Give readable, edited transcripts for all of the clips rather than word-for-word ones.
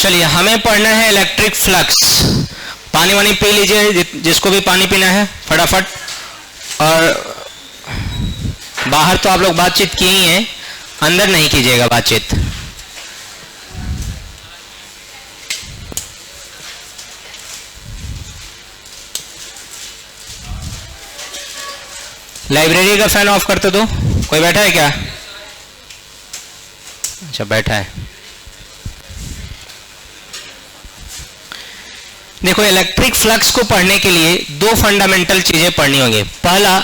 चलिए हमें पढ़ना है इलेक्ट्रिक फ्लक्स। पानी वानी पी लीजिए, जिसको भी पानी पीना है फटाफट। और बाहर तो आप लोग बातचीत की ही है, अंदर नहीं कीजिएगा बातचीत। लाइब्रेरी का फैन ऑफ करते दो। कोई बैठा है क्या? अच्छा बैठा है। देखो इलेक्ट्रिक फ्लक्स को पढ़ने के लिए दो फंडामेंटल चीजें पढ़नी होंगी। पहला,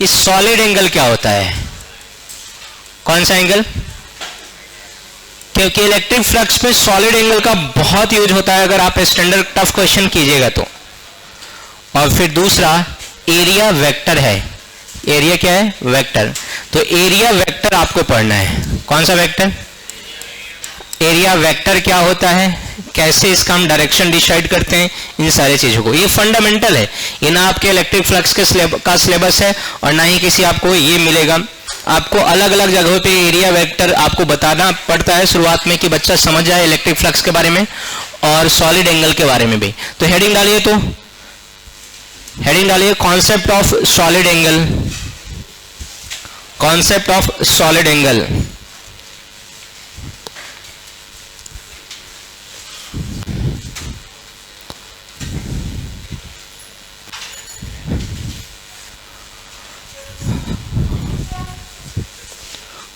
इस सॉलिड एंगल क्या होता है? कौन सा एंगल? क्योंकि इलेक्ट्रिक फ्लक्स में सॉलिड एंगल का बहुत यूज होता है अगर आप स्टैंडर्ड टफ क्वेश्चन कीजिएगा तो। और फिर दूसरा, एरिया वेक्टर है। एरिया क्या है? वेक्टर। तो एरिया वेक्टर आपको पढ़ना है। कौन सा वेक्टर? एरिया वेक्टर क्या होता है, कैसे इसका हम डायरेक्शन डिसाइड करते हैं, इन सारी चीजों को। ये फंडामेंटल है, ये ना आपके इलेक्ट्रिक फ्लक्स के सिलेबस है और ना ही किसी आपको ये मिलेगा। आपको अलग अलग जगहों पे एरिया वेक्टर आपको बताना पड़ता है शुरुआत में कि बच्चा समझ जाए इलेक्ट्रिक फ्लक्स के बारे में और सॉलिड एंगल के बारे में भी। तो हेडिंग डालिए, तो हेडिंग डालिए concept of solid angle. Concept of solid angle.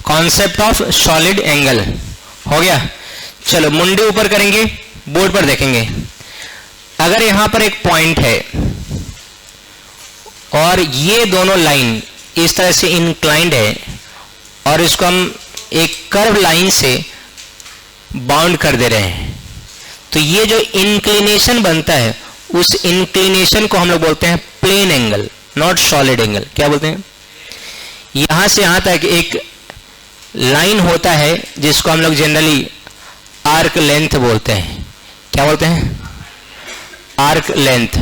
Concept of solid angle हो गया। चलो मुंडे ऊपर करेंगे, बोर्ड पर देखेंगे। अगर यहां पर एक पॉइंट है और ये दोनों लाइन इस तरह से इंक्लाइंड है और इसको हम एक कर्व लाइन से बाउंड कर दे रहे हैं, तो ये जो इंक्लिनेशन बनता है उस इंक्लिनेशन को हम लोग बोलते हैं plane angle, not solid angle. क्या बोलते हैं? यहां से यहां तक एक लाइन होता है जिसको हम लोग जनरली आर्क लेंथ बोलते हैं। क्या बोलते हैं? Arc length.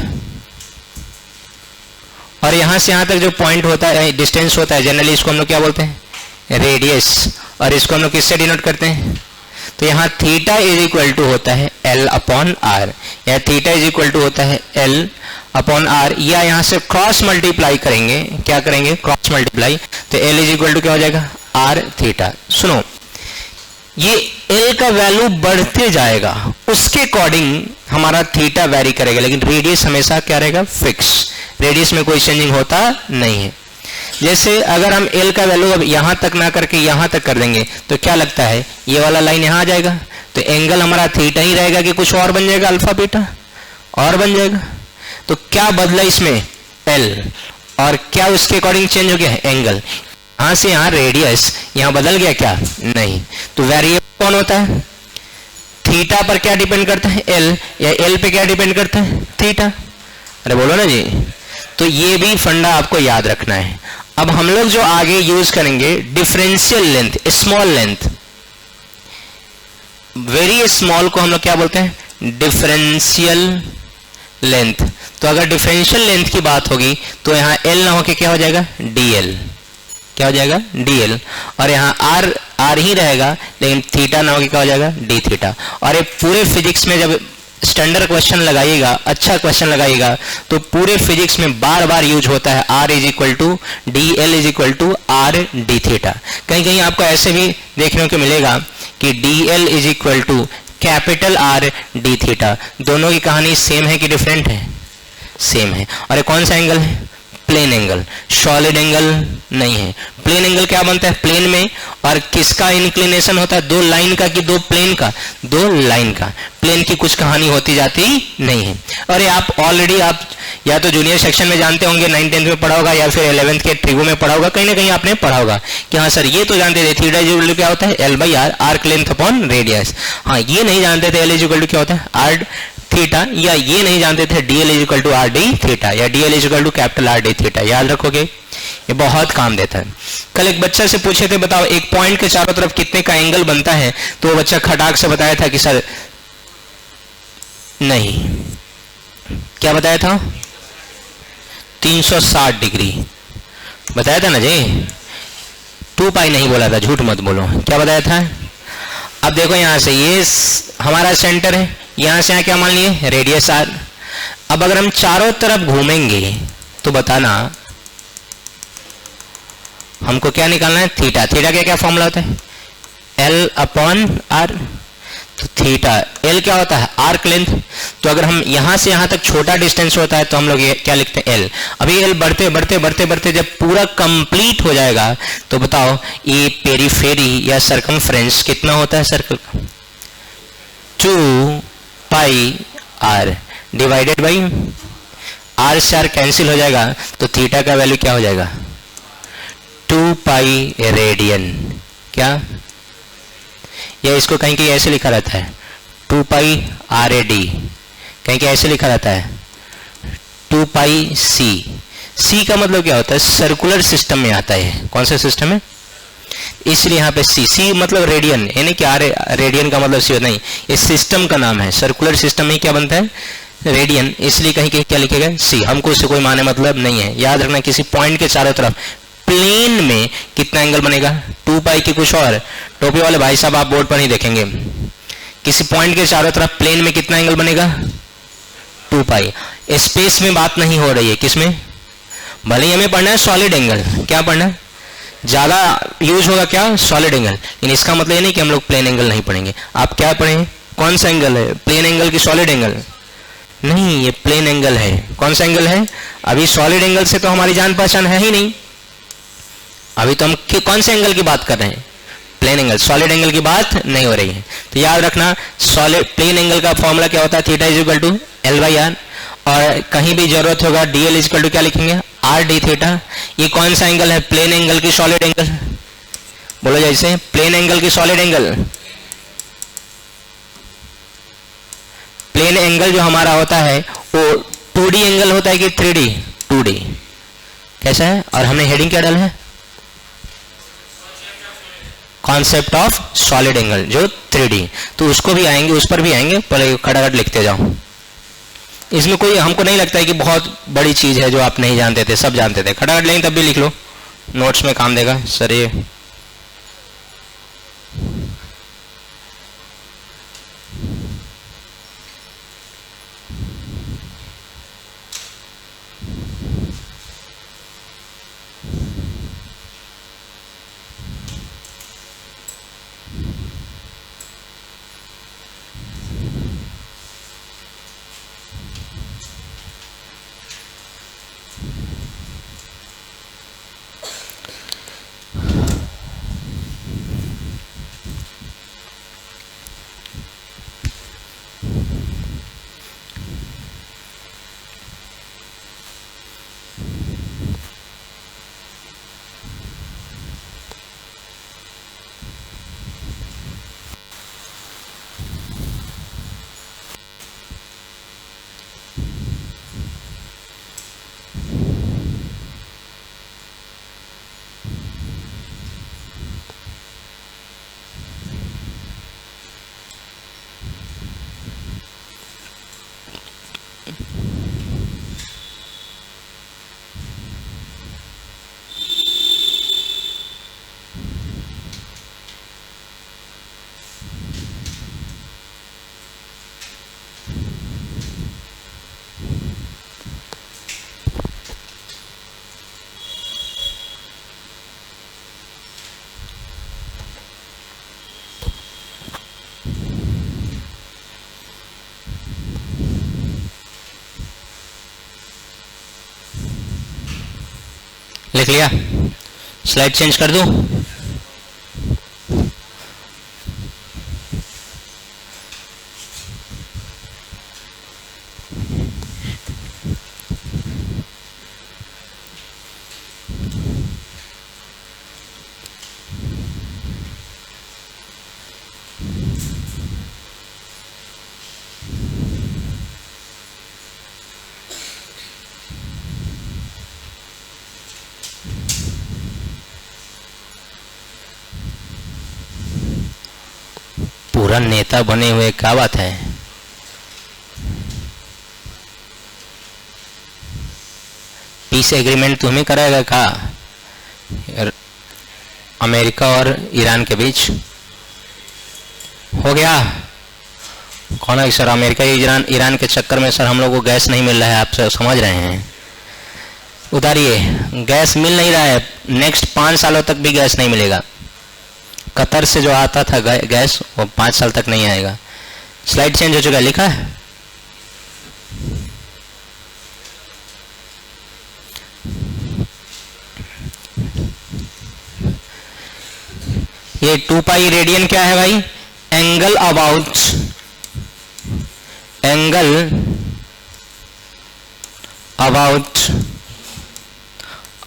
और यहां से यहां तक जो पॉइंट होता है, डिस्टेंस होता है, जनरली इसको हम लोग क्या बोलते हैं? रेडियस। और इसको हम लोग किससे डिनोट करते हैं? तो यहां थीटा इज इक्वल टू होता है एल अपॉन आर, या थीटा इज इक्वल टू होता है एल अपॉन आर, या यहां से क्रॉस मल्टीप्लाई करेंगे। क्या करेंगे? Cross multiply. तो एल इज इक्वल टू क्या हो जाएगा? R theta. सुनो, ये एल का वैल्यू बढ़ते जाएगा, उसके अकॉर्डिंग हमारा थीटा वेरी करेगा, लेकिन रेडियस हमेशा क्या रहेगा? फिक्स। रेडियस में कोई चेंजिंग होता नहीं है। जैसे अगर हम एल का वैल्यू अब यहां तक ना करके यहां तक कर देंगे तो क्या लगता है? ये वाला लाइन यहां आ जाएगा, तो एंगल हमारा थीटा ही रहेगा कि कुछ और बन जाएगा? अल्फा बीटा और बन जाएगा। तो क्या बदला इसमें? एल। और क्या उसके अकॉर्डिंग चेंज हो गया? एंगल। यहां से यहां रेडियस, यहां बदल गया क्या? नहीं। तो वेरिएबल कौन होता है? थीटा पर क्या डिपेंड करता है? एल। या एल पे क्या डिपेंड करता है? थीटा। अरे बोलो ना जी। तो ये भी फंडा आपको याद रखना है। अब हम लोग जो आगे यूज करेंगे differential length, small length, very small को हम लोग क्या बोलते हैं? Differential length. तो अगर डिफरेंशियल लेंथ की बात होगी तो यहां एल ना होके क्या हो जाएगा? डीएल। क्या हो जाएगा? डीएल। और यहां आर आर ही रहेगा, लेकिन थीटा ना होके क्या हो जाएगा? D theta. और ये पूरे फिजिक्स में जब स्टैंडर्ड क्वेश्चन लगाइएगा, अच्छा क्वेश्चन लगाइएगा, तो पूरे फिजिक्स में बार बार यूज होता है R is equal to D L is equal to R D theta. कहीं कहीं आपको ऐसे भी देखने को मिलेगा कि D L is equal to capital R D theta. दोनों की कहानी सेम है कि डिफरेंट है? सेम है। और ये कौन सा एंगल है? Plane angle. सॉलिड एंगल नहीं है। प्लेन एंगल क्या बनता है? प्लेन में। और किसका इंक्लिनेशन होता है? दो लाइन का कि दो प्लेन का? दो लाइन का। प्लेन की कुछ कहानी होती जाती नहीं है। और ये आप ऑलरेडी आप या तो जूनियर सेक्शन में जानते होंगे, 9th-10th में पढ़ा होगा, या फिर 11th के ट्रिगो में पढ़ा होगा, कहीं ना कहीं आपने पढ़ा होगा कि हाँ सर ये तो जानते थे थीटा इज इक्वल टू क्या होता है? L by R, arc length upon radius. हाँ, ये नहीं जानते थे एल इज इक्वल टू क्या होता है? R theta. या ये नहीं जानते थे D L is equal to R D theta, या D L is equal to capital R D theta. याद रखोगे, ये बहुत काम देता है। कल एक बच्चा से पूछे थे, बताओ एक पॉइंट के चारों तरफ कितने का एंगल बनता है? तो वो बच्चा खटाक से बताया था कि सर नहीं, क्या बताया था? 360 डिग्री बताया था ना जी। 2 पाई नहीं बोला था, झूठ मत बोलो। क्या बताया था? अब देखो यहां से ये हमारा सेंटर है, यहां से यहां क्या मान लिए रेडियस आर। अब अगर हम चारों तरफ घूमेंगे तो बताना हमको क्या निकालना है, थीटा। थीटा क्या क्या फॉर्मूला होता है, एल अपॉन आर। तो थीटा एल क्या होता है, आर्क लेंथ। तो अगर हम यहां से यहां तक छोटा डिस्टेंस होता है तो हम लोग ये क्या लिखते हैं, एल। अभी एल बढ़ते बढ़ते बढ़ते बढ़ते जब पूरा कंप्लीट हो जाएगा तो बताओ ये पेरीफेरी या सरकमफ्रेंस कितना होता है सर्कल का, 2 pi are divided by are से आर कैंसिल हो जाएगा तो थीटा का वैल्यू क्या हो जाएगा, 2 पाई रेडियन। क्या, या इसको कहीं कहीं ऐसे लिखा रहता है 2 पाई आर ए डी, कहीं कहीं ऐसे लिखा रहता है 2 पाई सी। सी का मतलब क्या होता है, सर्कुलर सिस्टम में आता है। कौन सा सिस्टम है, इसलिए यहाँ पे सी। सी मतलब रेडियन, यानी कि आर रेडियन का मतलब सी नहीं, इस सिस्टम का नाम है। सर्कुलर सिस्टम में क्या बनता है, रेडियन, इसलिए कहीं कहीं क्या लिखेगा सी। हमको इससे कोई माने मतलब नहीं है। याद रखना किसी पॉइंट के चारों तरफ प्लेन में कितना एंगल बनेगा, 2 पाई की कुछ और। टोपी वाले भाई साहब आप बोर्ड पर नहीं देखेंगे, किसी पॉइंट के चारों तरफ प्लेन में कितना एंगल बनेगा, 2 पाई। स्पेस में बात नहीं हो रही है, किसमें, भले ही हमें पढ़ना है सॉलिड एंगल। क्या पढ़ना है, ज्यादा यूज होगा क्या, सॉलिड एंगल। लेकिन इसका मतलब ये नहीं कि हम लोग प्लेन एंगल नहीं पढ़ेंगे। आप क्या पढ़ेंगे, कौन सा एंगल है, प्लेन एंगल की सॉलिड एंगल, नहीं ये प्लेन एंगल है। कौन सा एंगल है, अभी सॉलिड एंगल से तो हमारी जान पहचान है ही नहीं। अभी तो हम कौन से एंगल की बात कर रहे हैं, प्लेन एंगल। सॉलिड एंगल की बात नहीं हो रही है। तो याद रखना सॉलिड प्लेन एंगल का फॉर्मूला क्या होता है, theta is equal to L by R. और कहीं भी जरूरत होगा डीएल इज इक्वल टू क्या लिखेंगे, आर डी थीटा। ये कौन सा एंगल है, प्लेन एंगल की सॉलिड एंगल, बोलो जैसे प्लेन एंगल की सॉलिड एंगल। प्लेन एंगल जो हमारा होता है वो 2D एंगल होता है कि 3D, 2D कैसा है। और हमने हेडिंग क्या डाला है, कॉन्सेप्ट ऑफ सॉलिड एंगल जो 3D। तो उसको भी आएंगे, उस पर भी आएंगे, पहले खटाखट लिखते जाओ। इसमें कोई हमको नहीं लगता है कि बहुत बड़ी चीज है जो आप नहीं जानते थे, सब जानते थे। खटाखट लेंगे तब भी लिख लो, नोट्स में काम देगा सर ये। लिख लिया, स्लाइड चेंज कर दूं। पूरा नेता बने हुए, क्या बात है। पीस एग्रीमेंट तुम्हें कराएगा का, अमेरिका और ईरान के बीच। हो गया। कौन है सर? अमेरिका ईरान ईरान के चक्कर में सर हम लोग को गैस नहीं मिल रहा है, आप सर समझ रहे हैं। उतारिए, गैस मिल नहीं रहा है, नेक्स्ट 5 सालों तक भी गैस नहीं मिलेगा। कतर से जो आता था गैस वो 5 साल तक नहीं आएगा। स्लाइड चेंज हो चुका है, लिखा है। ये 2 पाई रेडियन क्या है भाई? Angle about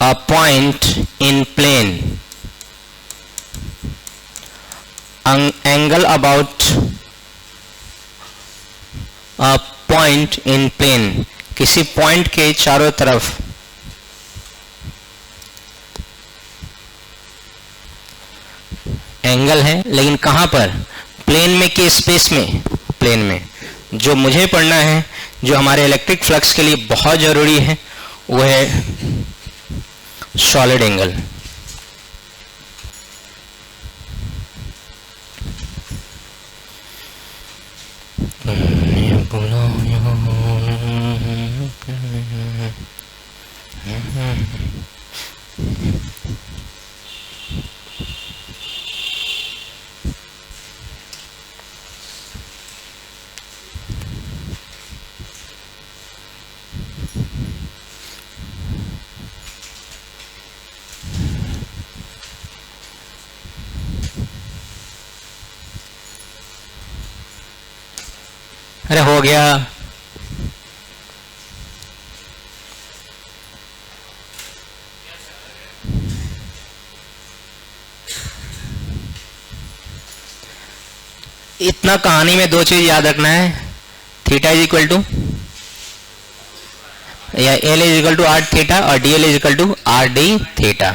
a point in plane. Angle about a point in plane, किसी पॉइंट के चारों तरफ एंगल है, लेकिन कहां पर? प्लेन में कि स्पेस में? प्लेन में। जो मुझे पढ़ना है, जो हमारे इलेक्ट्रिक फ्लक्स के लिए बहुत जरूरी है, वो है सॉलिड एंगल। अरे हो गया। इतना कहानी में 2 चीज याद रखना है, थीटा इज इक्वल टू या L is equal to R theta और D L is equal to R D theta.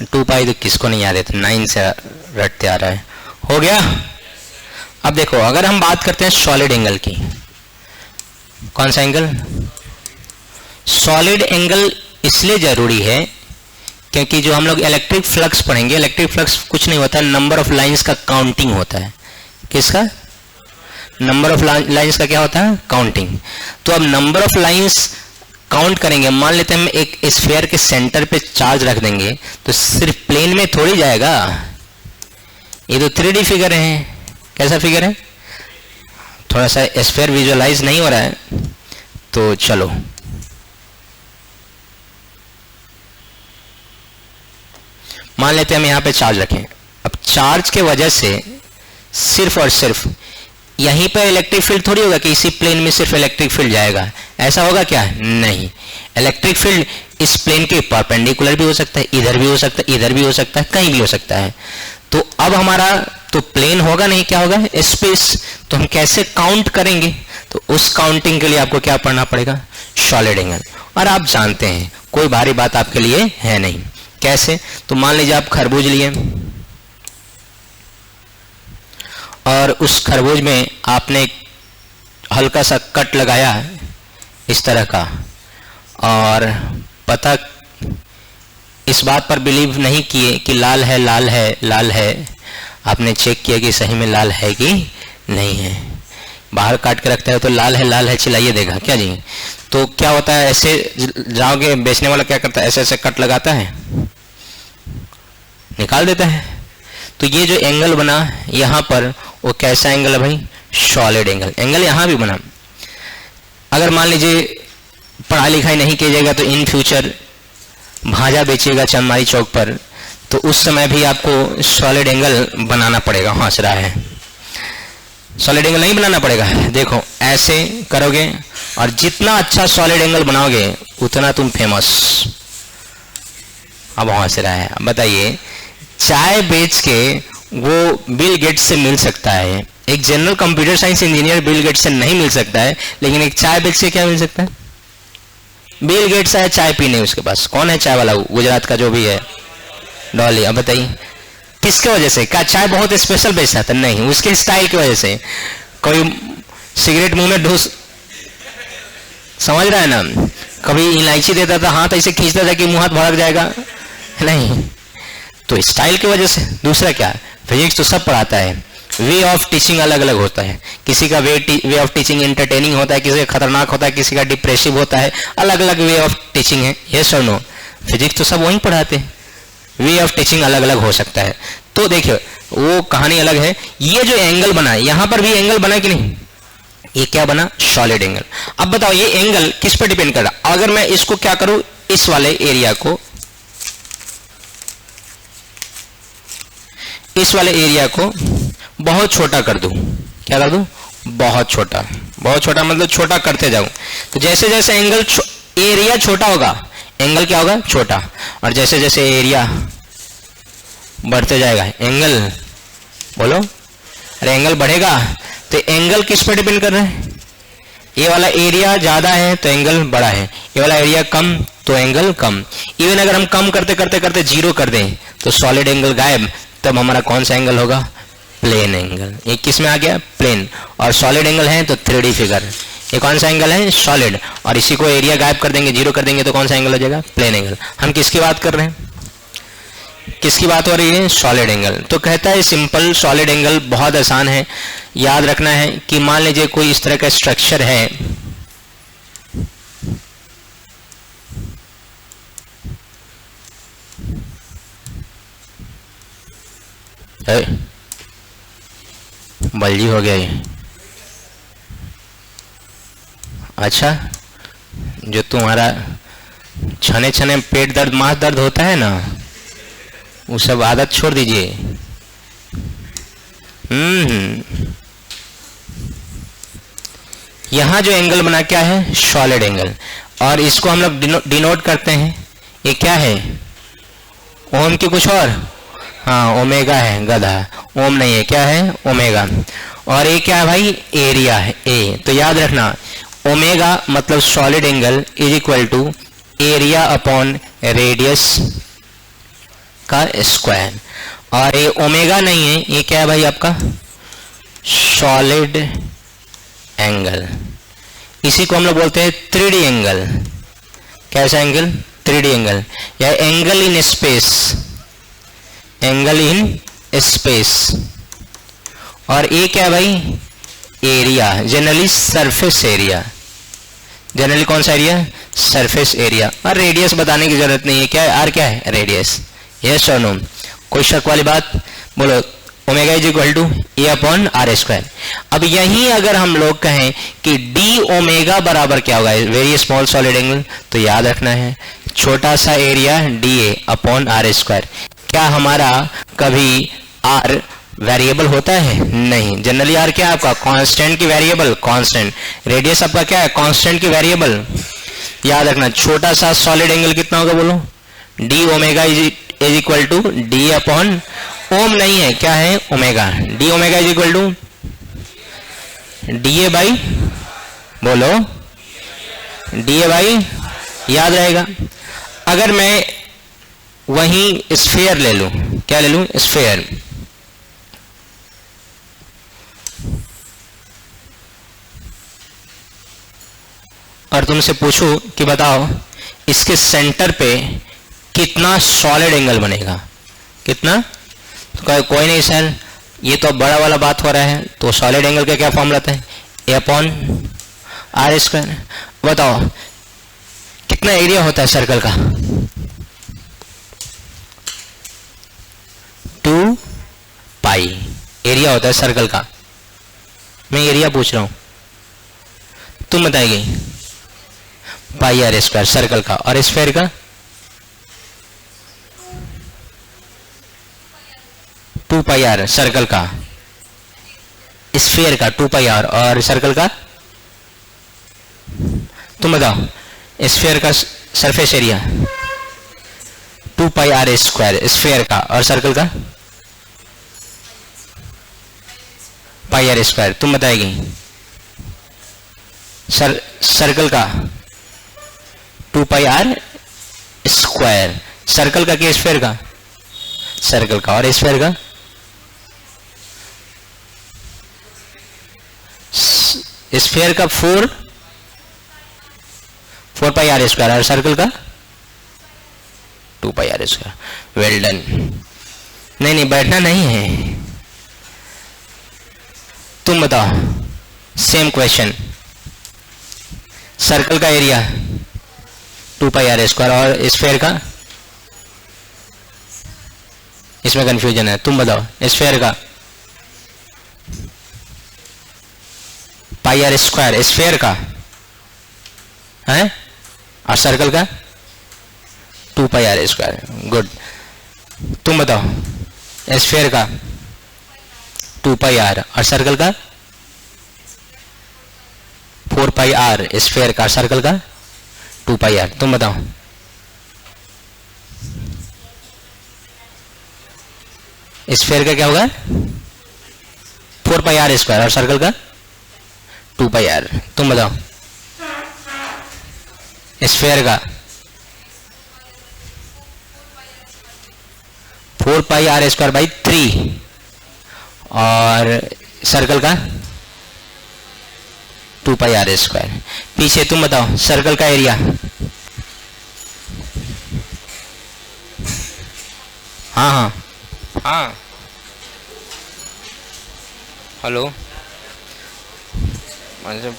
2 pi तो किसको नहीं याद है, तो 9 से रटते आ रहा है। हो गया। अब देखो, अगर हम बात करते हैं सॉलिड एंगल की, कौन सा एंगल? सॉलिड एंगल इसलिए जरूरी है क्योंकि जो हम लोग इलेक्ट्रिक फ्लक्स पढ़ेंगे, इलेक्ट्रिक फ्लक्स कुछ नहीं होता, नंबर ऑफ लाइंस का काउंटिंग होता है। किसका? नंबर ऑफ लाइंस का क्या होता है? काउंटिंग। तो अब नंबर ऑफ लाइंस काउंट करेंगे, मान लेते हैं हम एक स्फीयर के सेंटर पे चार्ज रख देंगे, तो सिर्फ प्लेन में थोड़ी जाएगा। ये तो 3D फिगर है। कैसा फिगर है? थोड़ा सा स्फीयर विजुअलाइज नहीं हो रहा है, तो चलो मान लेते हैं हम यहां पे चार्ज रखें। अब चार्ज के वजह से सिर्फ और सिर्फ यहीं पर इलेक्ट्रिक फील्ड थोड़ी होगा कि इसी प्लेन में सिर्फ इलेक्ट्रिक फील्ड जाएगा, ऐसा होगा क्या? नहीं। इलेक्ट्रिक फील्ड इस प्लेन के परपेंडिकुलर भी हो सकता है, इधर भी हो सकता है, इधर भी हो सकता है, कहीं भी हो सकता है। तो अब हमारा तो प्लेन होगा नहीं, क्या होगा? स्पेस। तो हम कैसे काउंट करेंगे? तो उस काउंटिंग के लिए आपको क्या पढ़ना पड़ेगा? Solid angle. और आप जानते हैं कोई भारी बात आपके लिए है नहीं। कैसे? तो मान लीजिए आप खरबूज लिए और उस खरबूज में आपने हल्का सा कट लगाया इस तरह का, और पता इस बात पर बिलीव नहीं किए कि लाल है, लाल है, लाल है। आपने चेक किया कि सही में लाल है कि नहीं है। बाहर काट के रखता है तो लाल है चिल्लाइए देगा क्या जी? तो क्या होता है, ऐसे जाओगे, बेचने वाला क्या करता है? ऐसे ऐसे कट लगाता है, निकाल देता है। तो ये जो एंगल बना यहां पर, वो कैसा एंगल है भाई? Solid angle. एंगल यहां भी बना। अगर मान लीजिए पढ़ाई लिखाई नहीं कीजिएगा तो इन फ्यूचर भाजा बेचिएगा चंदमारी चौक पर, तो उस समय भी आपको सॉलिड एंगल बनाना पड़ेगा। हंस रहा है। सॉलिड एंगल नहीं बनाना पड़ेगा। देखो ऐसे करोगे और जितना अच्छा सॉलिड एंगल बनाओगे उतना तुम फेमस। अब हंस रहा है। बताइए, चाय बेच के वो बिल गेट्स से मिल सकता है, एक general computer science engineer Bill Gates से नहीं मिल सकता है, लेकिन एक चाय बेच के क्या मिल सकता है? बिल गेट्स है चाय पीने उसके पास। कौन है चाय वाला? गुजरात का जो भी है, डॉली। अब बताइए किसके वजह से? क्या चाय बहुत स्पेशल बेचता था? नहीं, उसके स्टाइल की वजह से। कोई सिगरेट मुंह में ढूस, समझ रहा है ना? कभी इलायची देता था, हाथ ऐसे खींचता था कि मुंह हाथ भड़क जाएगा, नहीं। तो स्टाइल की वजह से। दूसरा क्या? फिजिक्स तो सब पढ़ाता है, वे ऑफ टीचिंग अलग अलग होता है। किसी का वे ऑफ टीचिंग एंटरटेनिंग होता है, किसी का खतरनाक होता है, किसी का डिप्रेसिव होता है, अलग अलग वे ऑफ टीचिंग है। Yes or no? फिजिक्स तो सब वहीं पढ़ाते हैं, वे ऑफ टीचिंग अलग अलग हो सकता है। तो देखिए वो कहानी अलग है। ये जो एंगल बना है, यहां पर भी एंगल बना कि नहीं? ये क्या बना? Solid angle. अब बताओ ये एंगल किस पर डिपेंड कर रहा? अगर मैं इसको क्या करूं, इस वाले एरिया को, इस वाले एरिया को बहुत छोटा कर दूं, क्या कर दूं? बहुत छोटा। बहुत छोटा मतलब छोटा करते जाऊं, तो जैसे जैसे एंगल एरिया छोटा होगा, एंगल क्या होगा? छोटा। और जैसे जैसे एरिया बढ़ते जाएगा, एंगल, बोलो, अरे एंगल बढ़ेगा। तो एंगल किस पर डिपेंड कर रहा है? ये वाला एरिया ज्यादा है तो एंगल बड़ा है, ये वाला एरिया कम तो एंगल कम। इवन अगर हम कम करते करते करते जीरो कर दें तो सॉलिड एंगल गायब, तब हमारा कौन सा एंगल होगा? Plane angle. ये किस में आ गया? प्लेन। और सॉलिड एंगल है तो 3D फिगर। ये कौन सा एंगल है? सॉलिड। और इसी को एरिया गायब कर देंगे, जीरो कर देंगे तो कौन सा एंगल हो जाएगा? Plane angle. हम किसकी बात कर रहे हैं? किसकी बात हो रही है? Solid angle. तो कहता है सिंपल सॉलिड एंगल बहुत आसान है। याद रखना है कि मान लीजिए कोई इस तरह का स्ट्रक्चर है, बल्जी हो गया ये। अच्छा, जो तुम्हारा छने छने पेट दर्द, माथ दर्द होता है ना, वो सब आदत छोड़ दीजिए। यहां जो एंगल बना क्या है? Solid angle. और इसको हम लोग डिनोट करते हैं, ये क्या है? ओम की कुछ और? हाँ, ओमेगा है, गधा। ओम नहीं है, क्या है? ओमेगा। और ये क्या है भाई? एरिया है, ए। तो याद रखना ओमेगा मतलब solid angle is equal to area upon radius का स्क्वायर। और ये ओमेगा नहीं है, ये क्या है भाई? आपका सॉलिड एंगल। इसी को हम लोग बोलते हैं 3D एंगल। कैसा एंगल? 3D एंगल, या angle in space, angle in space. और ये क्या है भाई? Area, generally surface area. Generally कौन सा एरिया? Surface area. और रेडियस बताने की जरूरत नहीं है, क्या है? आर क्या है? रेडियस। Yes or no? कोई शक वाली बात? बोलो। Omega is equal to A upon R square. अब यही अगर हम लोग कहें कि डी ओमेगा बराबर क्या होगा? Very small solid angle. तो याद रखना है छोटा सा area D A upon R square. क्या हमारा कभी आर वेरिएबल होता है? नहीं। जनरली आर क्या है आपका? कांस्टेंट की वेरिएबल, कांस्टेंट। रेडियस आपका क्या है? कांस्टेंट की वेरिएबल। याद रखना छोटा सा सॉलिड एंगल कितना होगा? बोलो। D omega is equal to D upon, ओम नहीं है, क्या है? Omega. D omega is equal to D A by, बोलो, डी ए बाई। याद रहेगा। अगर मैं वहीं स्फीयर ले लूं, क्या ले लूं? स्फीयर। और तुमसे पूछूं कि बताओ इसके सेंटर पे कितना सॉलिड एंगल बनेगा? कितना? तो कोई नहीं सर, ये तो बड़ा वाला बात हो रहा है। तो सॉलिड एंगल का क्या फॉर्म रहता है? ए अपॉन आर स्क्वायर। बताओ कितना एरिया होता है सर्कल का? 2 पाई एरिया होता है सर्कल का। मैं एरिया पूछ रहा हूं, तुम बताएगी। पाई आर स्क्वायर सर्कल का। और स्फीयर का? 2 पाई आर सर्कल का। स्फीयर का 2 पाई आर। और सर्कल का? तुम बताओ। स्फीयर का surface area 2 pi R square sphere का। और सर्कल का? Pi R square. तुम बताएगी। सर्कल का 2 पाई आर स्क्वायर। सर्कल का कि स्फीयर का? सर्कल का। और स्फीयर का? स्फीयर का 4 पाई आर स्क्वायर। और सर्कल का 2 pi R square. Well done. नहीं बैठना नहीं है, तुम बताओ, सेम क्वेश्चन, सर्कल का एरिया 2 पाई आर स्क्वायर और स्फेयर का, इसमें कंफ्यूजन है, तुम बताओ स्फेयर का पाई आर स्क्वायर, स्फेयर का है, और सर्कल का 2 पाई आर स्क्वायर। गुड, तुम बताओ स्फेयर का 2 पाई आर और सर्कल का 4 पाई आर, स्फेयर का, सर्कल का 2 पाई आर। तुम बताओ, स्फेयर का क्या होगा 4 पाई आर स्क्वायर और सर्कल का 2 पाई आर। तुम बताओ स्फेयर का 4 पाई आर स्क्वायर बाई 3 और सर्कल का 2 पाई आर स्क्वायर। पीछे तुम बताओ सर्कल का एरिया, हाँ हाँ हाँ, हेलो,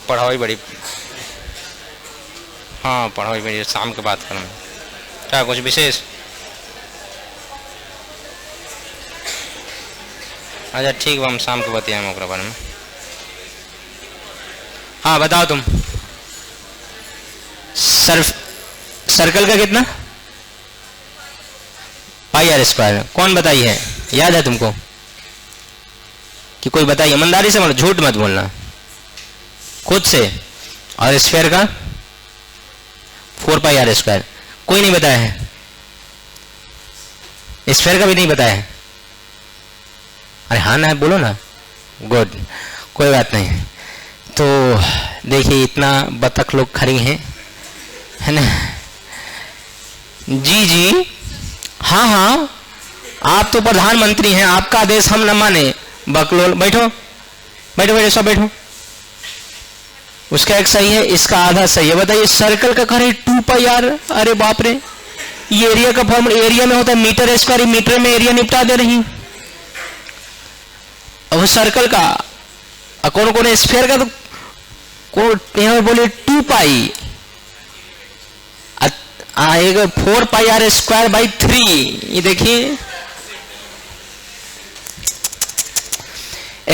पढ़ाओ ही बड़ी, हाँ पढ़ाओ ही बड़ी, शाम के बात करना, क्या कुछ विशेष? अच्छा ठीक है, हम शाम को बताएंगे ओकरा बारे में। हाँ बताओ तुम, सर्कल का कितना पाई आर स्क्वायर, कौन बताई है, याद है तुमको कि कोई बताइए? ईमानदारी से बोलो, झूठ मत बोलना, खुद से। और स्फेयर का 4 पाई आर स्क्वायर, कोई नहीं बताया है? स्फेयर का भी नहीं बताया है? अरे हाँ ना, बोलो ना। गुड, कोई बात नहीं। तो देखिए इतना बतख लोग खड़ी हैं, है ना? जी जी, हाँ हाँ, आप तो प्रधानमंत्री हैं, आपका आदेश हम न माने। बकलोल, बैठो बैठो बैठो, सब बैठो। उसका एक सही है, इसका आधा सही है। बताइए सर्कल का करे 2 पाई आर, अरे बाप रे, ये एरिया का फॉर्मूला, एरिया में होता है मीटर स्क्वायर, मीटर में एरिया निपटा दे रही। अब सर्कल का, कौन कौन स्फेयर का, तो कौन यहां बोले 2 पाई आएगा 4 पाई आर स्क्वायर बाई 3। ये देखिए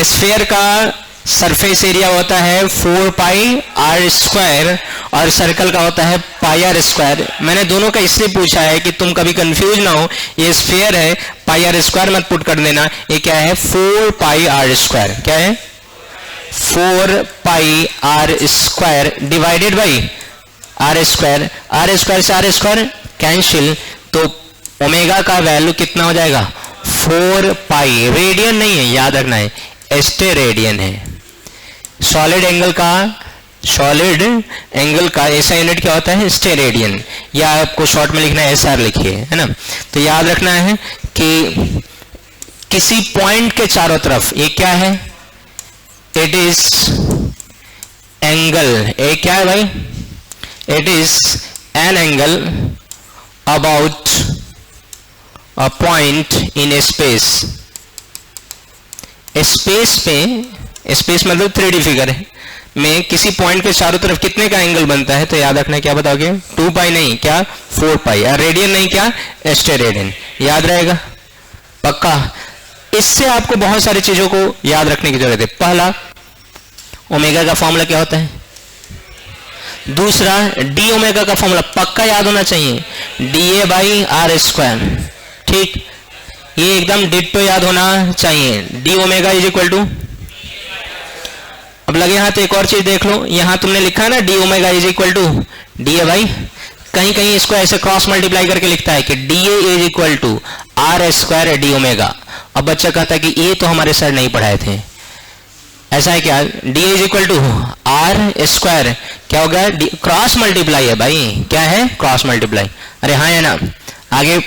स्फेयर का सरफेस एरिया होता है 4 पाई आर स्क्वायर और सर्कल का होता है पाई आर स्क्वायर। मैंने दोनों का इसलिए पूछा है कि तुम कभी कंफ्यूज ना हो, ये स्फेयर है, पाई आर स्क्वायर मत पुट कर देना। ये क्या है 4 पाई आर स्क्वायर, क्या है 4 pi R square divided by R square. R square से आर स्क्वायर कैंसिल, तो ओमेगा का वैल्यू कितना हो जाएगा 4 पाई। रेडियन नहीं है, याद रखना है, एस्टे रेडियन है। सॉलिड एंगल का ऐसा यूनिट क्या होता है स्टेरेडियन, या आपको शॉर्ट में लिखना है SR लिखिए, है ना? तो याद रखना है कि किसी पॉइंट के चारों तरफ ये क्या है, इट इज एंगल, ये क्या है भाई, it is an angle about a point in space. Space पे, स्पेस मतलब 3D फिगर है, में किसी पॉइंट के चारों तरफ कितने का एंगल बनता है? तो याद रखना, क्या बताओगे 2 पाई नहीं, क्या 4 पाई। और रेडियन नहीं, क्या एस्टेरेडियन। याद रहेगा पक्का? इससे आपको बहुत सारी चीजों को याद रखने की जरूरत है। पहला, ओमेगा का फॉर्मूला क्या होता है। दूसरा, डी ओमेगा का फॉर्मूला पक्का याद होना चाहिए, DA बाई आर स्क्वायर। ठीक, ये एकदम डिट्टो याद होना चाहिए। D omega is equal to, अब लगे हाथ एक और चीज देख लो, यहां तुमने लिखा है ना D omega is equal to DA by, कहीं कहीं इसको ऐसे क्रॉस मल्टीप्लाई करके लिखता है कि DA is equal to R square D omega. अब बच्चा कहता है कि ये तो हमारे सर नहीं पढ़ाए थे, ऐसा है क्या? DA is equal to R square, क्या होगा क्रॉस मल्टीप्लाई है भाई, क्या है क्रॉस मल्टीप्लाई। अरे हाँ है ना, आगे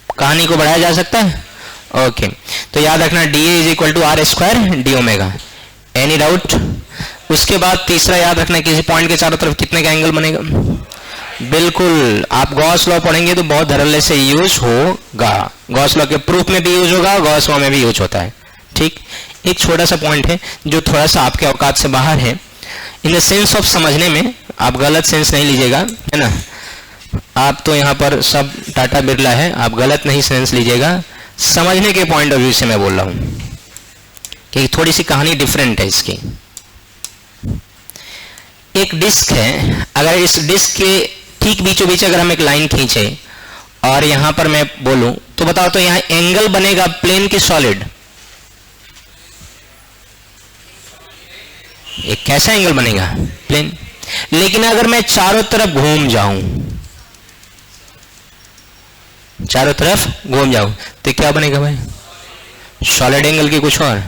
कहानी को बढ़ाया जा सकता है। ओके, तो याद रखना DA is equal to R square D omega. Any doubt? उसके बाद तीसरा याद रखना, किसी पॉइंट के चारों तरफ कितने का एंगल बनेगा। बिल्कुल, आप गॉस लॉ पढ़ेंगे तो बहुत धड़ल्ले से यूज होगा। गॉस लॉ के प्रूफ में भी यूज होगा, गॉस लॉ में भी यूज होता है। ठीक, एक छोटा सा पॉइंट है जो थोड़ा सा आपके औकात से बाहर है, इन द सेंस ऑफ समझने में, आप गलत सेंस नहीं लीजिएगा, है ना। आप तो यहाँ पर सब टाटा बिरला है, आप गलत नहीं सेंस लीजिएगा, समझने के पॉइंट ऑफ व्यू से मैं बोल रहा हूँ कि थोड़ी सी कहानी डिफरेंट है इसकी। एक डिस्क है, अगर इस डिस्क के ठीक बीचों बीच अगर हम एक लाइन खींचे और यहां पर मैं बोलूं तो बताओ तो यहां एंगल बनेगा प्लेन की सॉलिड? एक कैसा एंगल बनेगा? प्लेन। लेकिन अगर मैं चारों तरफ घूम जाऊं, चारों तरफ घूम जाऊं तो क्या बनेगा भाई? सॉलिड एंगल की कुछ और।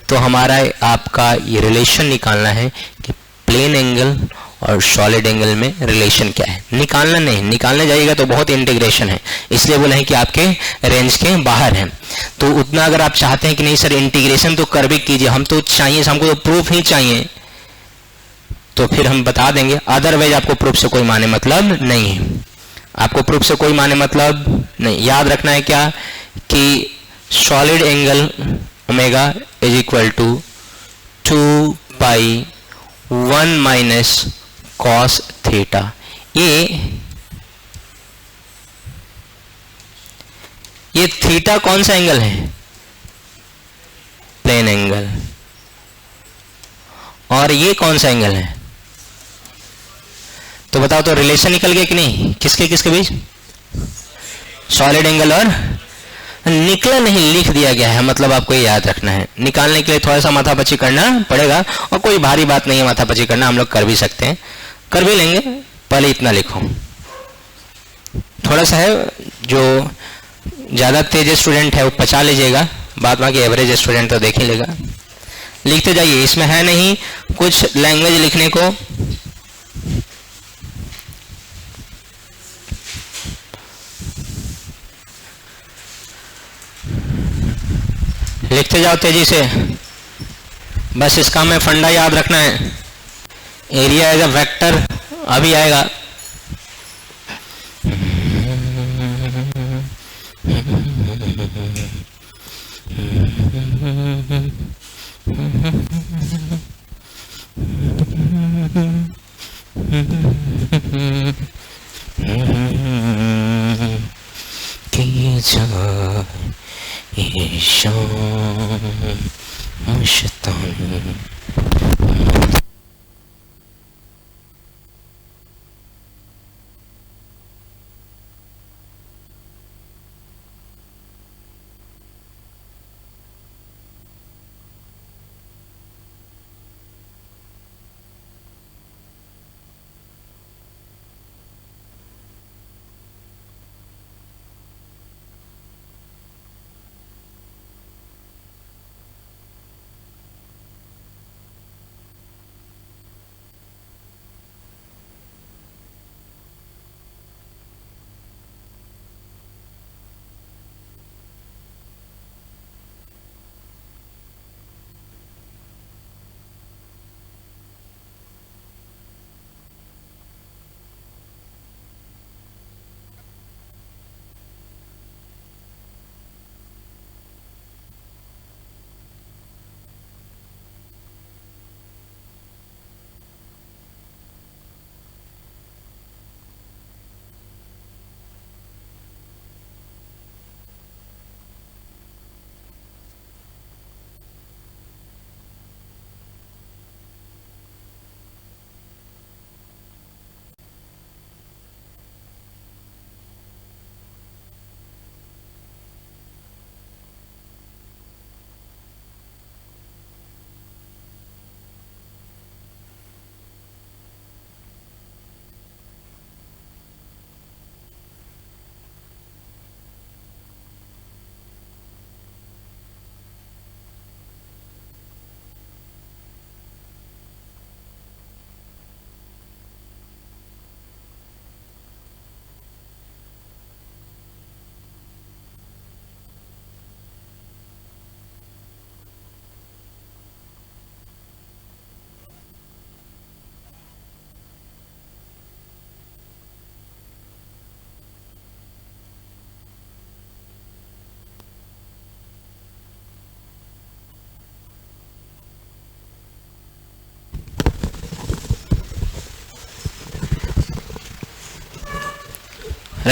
तो हमारा आपका ये रिलेशन निकालना है कि प्लेन एंगल और सॉलिड एंगल में रिलेशन क्या है। निकालना नहीं, निकालने जाइएगा तो बहुत इंटीग्रेशन है, इसलिए बोले हैं कि आपके रेंज के बाहर है। तो उतना अगर आप चाहते हैं कि नहीं सर इंटीग्रेशन तो कर भी कीजिए, हम तो चाहिए, हमको तो प्रूफ ही चाहिए, तो फिर हम बता देंगे, अदरवाइज आपको प्रूफ से कोई माने मतलब नहीं है। आपको प्रूफ से कोई माने मतलब नहीं। याद रखना है क्या कि solid angle omega is equal to 2 pi 1 minus cos theta. ये थीटा कौन सा एंगल है? Plane angle. और ये कौन सा एंगल है? तो बताओ तो रिलेशन निकल गया कि नहीं? किसके किसके बीच? सॉलिड एंगल और निकला नहीं, लिख दिया गया है, मतलब आपको ये याद रखना है। निकालने के लिए थोड़ा सा माथापच्ची करना पड़ेगा, और कोई भारी बात नहीं है माथापच्ची करना, हम लोग कर भी सकते हैं, कर भी लेंगे। पहले इतना लिखो, थोड़ा सा है, जो ज्यादा तेज स्टूडेंट है वो पचा लीजिएगा, बाद बाकी एवरेज स्टूडेंट तो देख ही लेगा। लिखते जाइए, इसमें है नहीं कुछ लैंग्वेज लिखने को। लिखते जाओ तेजी से, बस इसका में फंडा याद रखना है। एरिया एज अ वेक्टर अभी आएगा।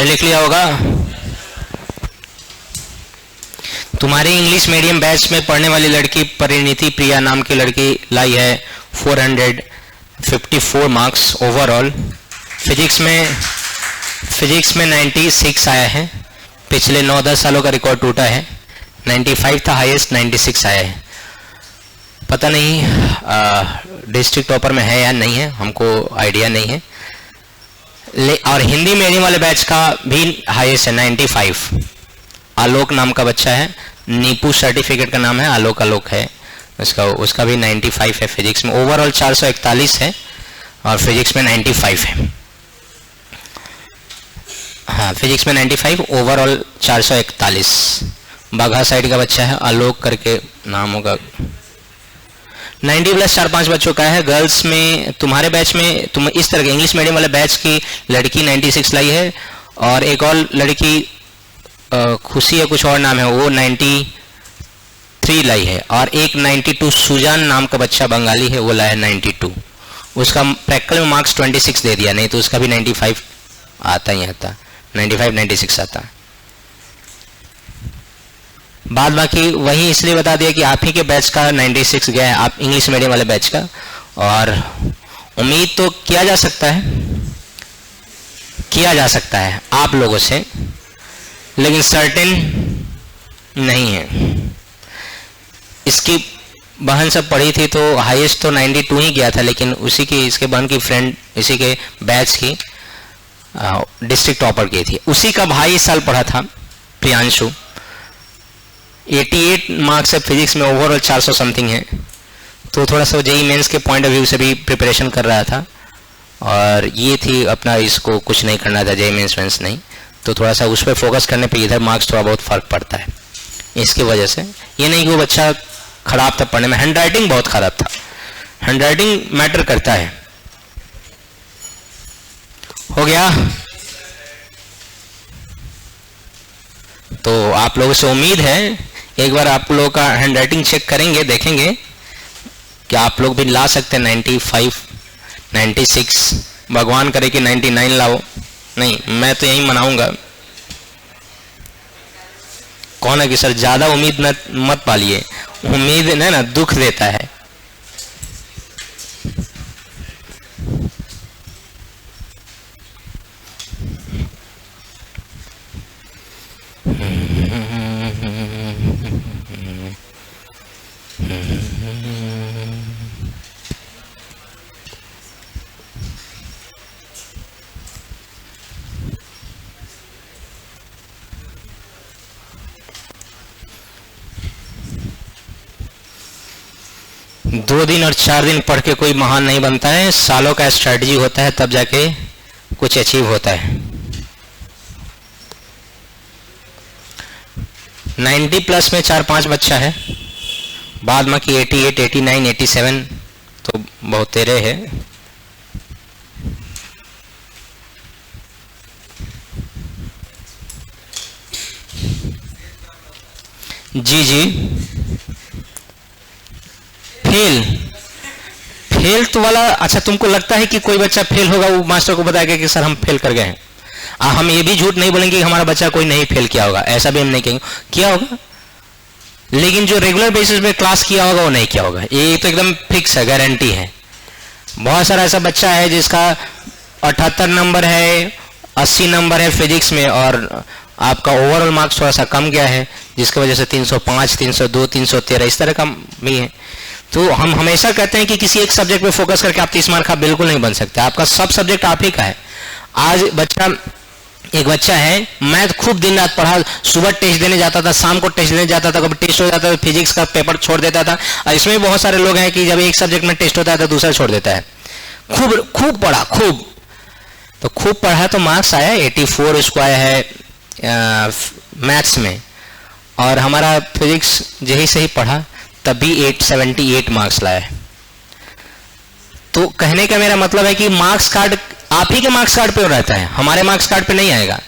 लिख लिया होगा। तुम्हारी इंग्लिश मीडियम बैच में पढ़ने वाली लड़की परिणीति प्रिया नाम की लड़की लाई है 454 मार्क्स ओवरऑल। फिजिक्स में 96 आया है। पिछले 9-10 सालों का रिकॉर्ड टूटा है। 95 था हाईएस्ट, 96 आया है। पता नहीं डिस्ट्रिक्ट टॉपर में है या नहीं है, हमको आइडिया नहीं है। और हिंदी मीडियम वाले बैच का भी हाईएस्ट है 95। आलोक नाम का बच्चा है, नीपू सर्टिफिकेट का नाम है, आलोक है उसका भी 95 है। फिजिक्स में ओवरऑल 441 है और फिजिक्स में 95 है। हाँ, फिजिक्स में 95, ओवरऑल 441। बाघा साइड का बच्चा है, आलोक करके नाम होगा। 90 प्लस 4-5 बच्चों का है। गर्ल्स में तुम्हारे बैच में तुम इस तरह के इंग्लिश मीडियम वाले बैच की लड़की 96 लाई है, और एक और लड़की खुशी है कुछ और नाम है, वो 93 लाई है, और एक 92 सुजान नाम का बच्चा बंगाली है, वो लाया 92। उसका प्रैक्टिकल में मार्क्स 26 दे दिया, नहीं तो उसका भी 95 आता ही आता, 95-96 आता। बाद बाकी वही इसलिए बता दिया कि आप ही के बैच का 96 गया है, आप इंग्लिश मीडियम वाले बैच का। और उम्मीद तो किया जा सकता है आप लोगों से, लेकिन सर्टेन नहीं है। इसकी बहन सब पढ़ी थी तो हाईएस्ट तो 92 ही गया था, लेकिन इसके बहन की फ्रेंड इसी के बैच की डिस्ट्रिक्ट टॉपर की थी। उसी का भाई इस साल पढ़ा था, प्रियांशु, 88 मार्क्स है फिजिक्स में, ओवरऑल 400 समथिंग है। तो थोड़ा सा जेई मेंस के पॉइंट ऑफ व्यू से भी प्रिपरेशन कर रहा था, और ये थी अपना, इसको कुछ नहीं करना था, जेई मेंस नहीं, तो थोड़ा सा उस पर फोकस करने पे इधर मार्क्स थोड़ा बहुत फर्क पड़ता है इसकी वजह से। ये नहीं कि वो बच्चा खराब था पढ़ने में, हैंडराइटिंग बहुत खराब था। हैंडराइटिंग मैटर करता है। हो गया? तो आप लोगों से उम्मीद है एक बार आप लोगों का हैंडराइटिंग चेक करेंगे, देखेंगे कि आप लोग भी ला सकते हैं 95, 96, भगवान करे कि 99 लाओ। नहीं, मैं तो यही मनाऊंगा। कौन है कि सर ज्यादा उम्मीद मत पालिए, उम्मीद ना दुख देता है। दो दिन और 4 दिन पढ़ के कोई महान नहीं बनता है, सालों का स्ट्रेटजी होता है, तब जाके कुछ अचीव होता है। 90 प्लस में 4-5 बच्चा है, बाद में कि 88, 89, 87 तो बहुत तेरे है। जी फेल तो वाला, अच्छा तुमको लगता है कि कोई बच्चा फेल होगा, वो मास्टर को बताएगा कि सर हम फेल कर गए हैं। हम ये भी झूठ नहीं बोलेंगे कि हमारा बच्चा कोई नहीं फेल किया होगा, ऐसा भी हम नहीं कहेंगे, किया होगा, लेकिन जो रेगुलर बेसिस पे क्लास किया होगा वो नहीं किया होगा, ये तो एकदम फिक्स है, गारंटी है। बहुत सारा ऐसा बच्चा है जिसका 78 नंबर है, 80 नंबर है फिजिक्स में, और आपका ओवरऑल मार्क्स थोड़ा सा कम गया है, जिसकी वजह से 305, 302, 313 इस तरह का भी है। तो हम हमेशा कहते हैं कि किसी एक सब्जेक्ट पे फोकस करके आप 30 मार्क का बिल्कुल नहीं बन सकते, आपका सब सब्जेक्ट आप ही का है। आज एक बच्चा है, मैथ खूब दिन रात पढ़ा, सुबह टेस्ट देने जाता था, शाम को टेस्ट देने जाता था, कभी टेस्ट हो जाता था फिजिक्स का पेपर छोड़ देता था। और इसमें बहुत सारे लोग हैं कि जब एक सब्जेक्ट में टेस्ट होता है तो दूसरा छोड़ देता है। खूब पढ़ा, खूब पढ़ा तो मार्क्स आया 84 उसको आया है मैथ्स में, और हमारा फिजिक्स यही सही पढ़ा तभी 878 मार्क्स लाया है। तो कहने का मेरा मतलब है कि मार्क्स कार्ड आप ही के मार्क्स कार्ड पे रहता है, हमारे मार्क्स कार्ड पे नहीं आएगा।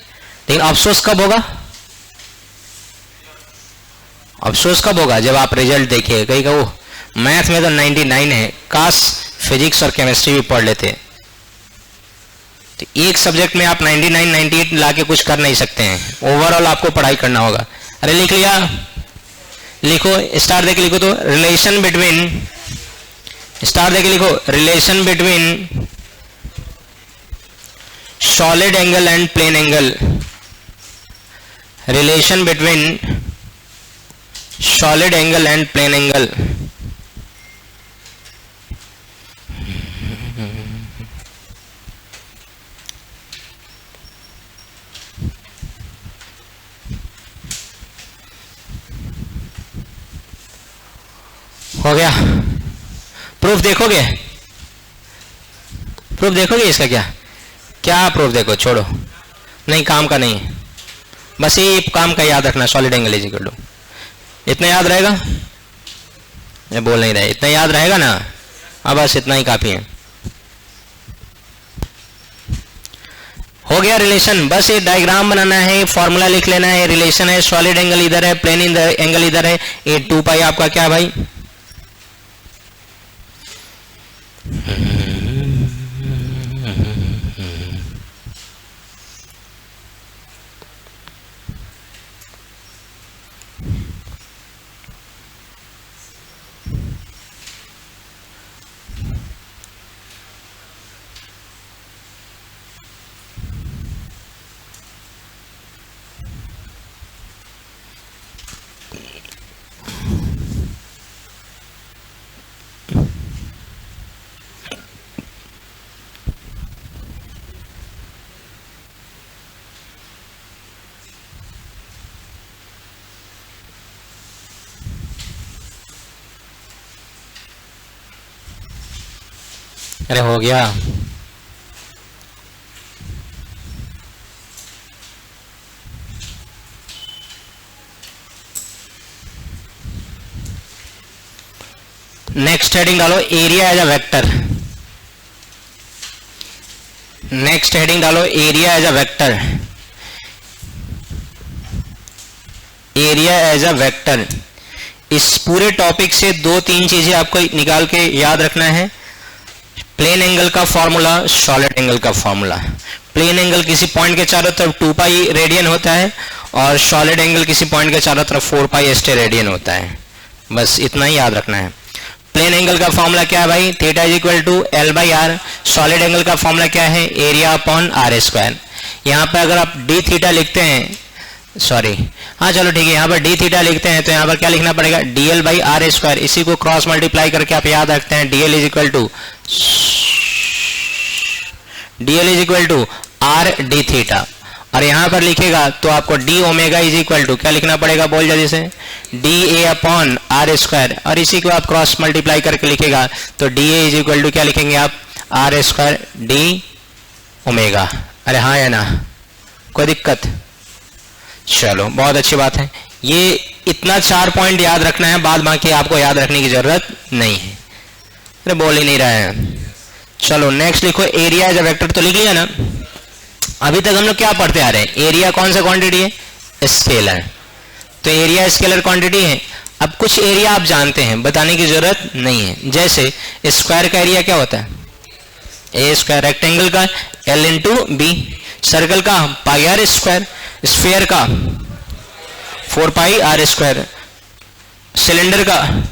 लेकिन अफसोस कब होगा? अफसोस कब होगा? जब आप रिजल्ट देखिए, कहीं वो मैथ में तो 99 है, काश फिजिक्स और केमिस्ट्री भी पढ़ लेते। तो एक सब्जेक्ट में आप 99 98 लाके कुछ कर नहीं सकते हैं, ओवरऑल आपको पढ़ाई करना होगा। अरे लिख लिया, लिखो स्टार देके लिखो तो रिलेशन बिटवीन, स्टार देके लिखो relation between solid angle and plane angle, relation between solid angle and plane angle. हो गया? प्रूफ देखोगे? प्रूफ देखोगे इसका? क्या क्या प्रूफ देखो, छोड़ो, नहीं काम का नहीं है, बस ये काम का याद रखना, solid angle is equal to, इतना याद रहेगा? मैं बोल नहीं रहे, इतना याद रहेगा ना? अब बस इतना ही काफी है। हो गया रिलेशन, बस ये डायग्राम बनाना है, फॉर्मूला लिख लेना है, रिलेशन है, सॉलिड एंगल इधर है, प्लेन एंगल इधर है, ये 2 पाई आपका क्या है भाई? अरे हो गया? नेक्स्ट हेडिंग डालो area as a vector, next heading डालो area as a vector, area as a vector. इस पूरे टॉपिक से 2-3 चीजें आपको निकाल के याद रखना है। प्लेन एंगल का फॉर्मूला, सॉलिड एंगल का फॉर्मूला। प्लेन एंगल किसी पॉइंट के चारों तरफ 2 पाई रेडियन होता है और सॉलिड एंगल किसी पॉइंट के चारों तरफ 4 पाई एस्टे रेडियन होता है, बस इतना ही याद रखना है। प्लेन एंगल का फॉर्मूला क्या है भाई? Theta is equal to L by R. Solid angle का फॉर्मूला क्या है? Area upon R square. यहाँ पे अगर आप डी थीटा लिखते हैं, सॉरी हाँ चलो ठीक है, यहाँ पर डी थीटा लिखते हैं तो यहाँ पर क्या लिखना पड़ेगा? DL by R square. इसी को क्रॉस मल्टीप्लाई करके आप याद रखते हैं DL is equal to R D theta. और यहां पर लिखेगा तो आपको D omega is equal to क्या लिखना पड़ेगा? बोल जल्दी से, D A upon R square. और इसी को आप क्रॉस मल्टीप्लाई करके लिखेगा तो D A is equal to क्या लिखेंगे आप? R square D omega. अरे हाँ या ना? कोई दिक्कत? चलो बहुत अच्छी बात है। ये इतना 4 पॉइंट याद रखना है, बाद बाकी आपको याद रखने की जरूरत नहीं है। अरे बोल ही नहीं रहा है। चलो नेक्स्ट लिखो एरिया एज अ वेक्टर, तो लिख लिया ना? अभी तक हम लोग क्या पढ़ते आ रहे हैं? एरिया कौन सा क्वांटिटी है? स्केलर। तो एरिया स्केलर क्वांटिटी है। अब कुछ एरिया आप जानते हैं, बताने की जरूरत नहीं है। जैसे स्क्वायर का एरिया क्या होता है? ए स्क्वायर। रेक्टेंगल का एल इंटू बी। सर्कल का पाई आर स्क्वायर। स्फीयर का 4 पाई आर स्क्वायर। सिलेंडर का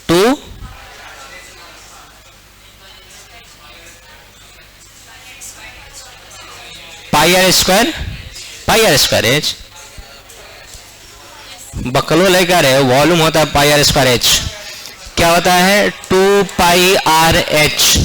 2 pi R square, pi R square H. बकलो लेकर है, वॉल्यूम होता है पाई आर स्क्वायर एच। क्या होता है? 2 pi R H